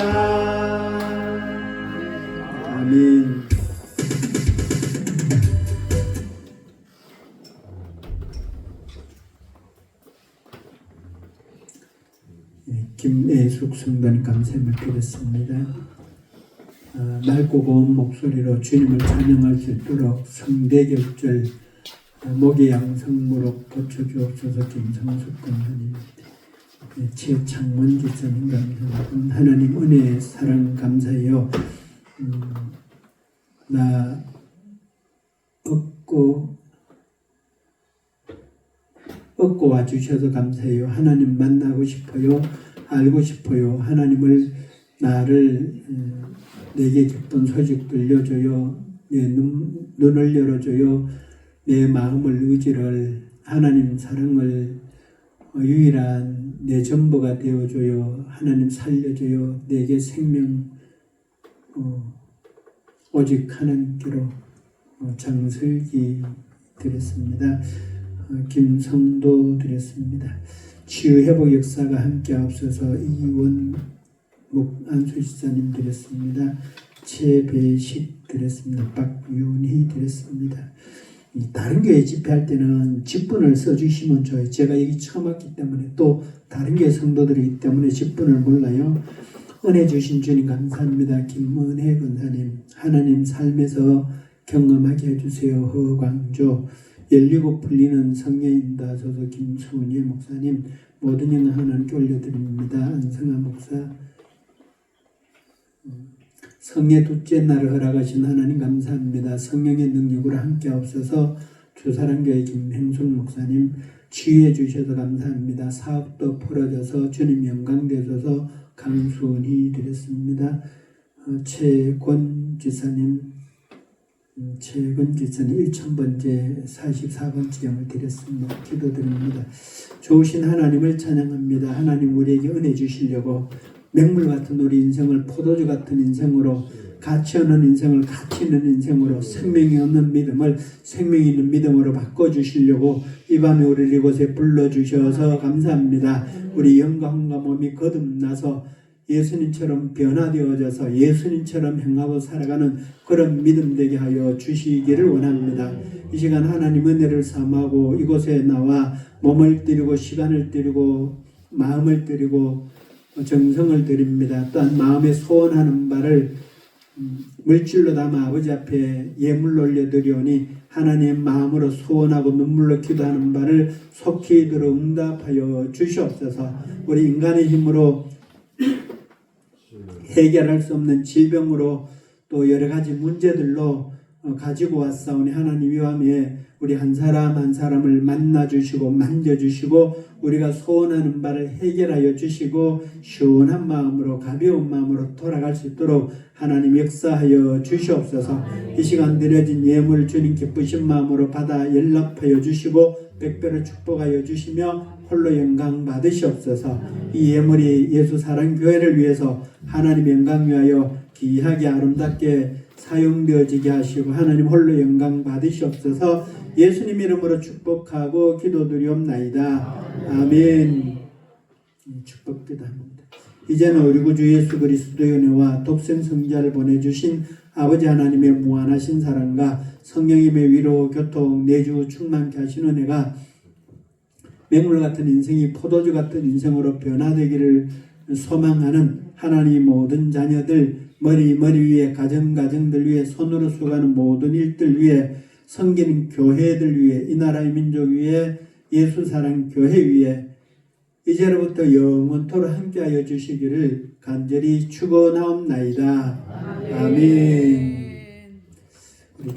아멘. 김애숙 성도님 감사함을 드렸습니다. 맑고 고운 목소리로 주님을 찬양할 수 있도록 성대격절 목의 양성무록 고쳐주옵소서. 김성숙 권사님, 최창원 지사님 감사합니다. 하나님 은혜의 사랑 감사해요. 나 얻고 와주셔서 감사해요. 하나님 만나고 싶어요. 알고 싶어요. 하나님을 나를 내게 기쁜 소식 들려줘요. 내 눈을 열어줘요. 내 마음을 의지를 하나님 사랑을 유일한 내 전부가 되어줘요. 하나님 살려줘요. 내게 생명 오직 하나님께로 장설기 드렸습니다. 김성도 드렸습니다. 치유회복 역사가 함께 앞서서 이원목 안수지사님 드렸습니다. 최배식 드렸습니다. 박윤희 드렸습니다. 다른 교회 집회할 때는 직분을 써주시면 좋아요. 제가 여기 처음 왔기 때문에 또 다른 교회 성도들이기 때문에 직분을 몰라요. 은혜 주신 주님 감사합니다. 김은혜 권사님, 하나님 삶에서 경험하게 해주세요. 허광조, 열리고 풀리는 성령인다 소서 김수은희 목사님, 모든 영광 하나님께 올려드립니다. 안성아 목사, 성의 둘째 날을 허락하신 하나님 감사합니다. 성령의 능력으로 함께 없어서 주사랑교회 김행순 목사님, 치유해 주셔서 감사합니다. 사업도 풀어져서 주님 영광 되셔서 강수은희 드렸습니다. 최권 지사님 1000번째 44번째 영을 드렸습니다. 기도드립니다. 좋으신 하나님을 찬양합니다. 하나님 우리에게 은혜 주시려고 맹물 같은 우리 인생을 포도주 같은 인생으로, 가치 없는 인생을 가치 있는 인생으로, 생명이 없는 믿음을 생명이 있는 믿음으로 바꿔주시려고 이 밤에 우리를 이곳에 불러주셔서 감사합니다. 우리 영광과 몸이 거듭나서 예수님처럼 변화되어져서 예수님처럼 행하고 살아가는 그런 믿음 되게 하여 주시기를 원합니다. 이 시간 하나님 은혜를 삼하고 이곳에 나와 몸을 드리고 시간을 드리고 마음을 드리고 정성을 드립니다. 또한 마음에 소원하는 바를 물질로 담아 아버지 앞에 예물로 올려드리오니 하나님 마음으로 소원하고 눈물로 기도하는 바를 속히 들어 응답하여 주시옵소서. 우리 인간의 힘으로 해결할 수 없는 질병으로 또 여러 가지 문제들로 가지고 왔사오니 하나님 이 밤에 우리 한 사람 한 사람을 만나주시고 만져주시고 우리가 소원하는 바를 해결하여 주시고 시원한 마음으로 가벼운 마음으로 돌아갈 수 있도록 하나님 역사하여 주시옵소서. 이 시간 드려진 예물 주님 기쁘신 마음으로 받아 연락하여 주시고 백배로 축복하여 주시며 홀로 영광 받으시옵소서. 이 예물이 예수 사랑교회를 위해서 하나님 영광 위하여 귀하게 아름답게 사용되어지게 하시고 하나님 홀로 영광 받으시옵소서. 예수님 이름으로 축복하고 기도드리옵나이다. 아멘. 축복기도합니다. 이제는 우리 구주 예수 그리스도의 은혜와 독생 성자를 보내주신 아버지 하나님의 무한하신 사랑과 성령님의 위로 교통 내주 충만케 하신 은혜가 맹물 같은 인생이 포도주 같은 인생으로 변화되기를 소망하는 하나님 모든 자녀들, 머리 위에 가정들 위에 손으로 수고하는 모든 일들 위에 섬기는 교회들 위에 이 나라의 민족 위에 예수 사랑 교회 위에 이제로부터 영원토록 함께하여 주시기를 간절히 축원하옵나이다. 아멘. 우리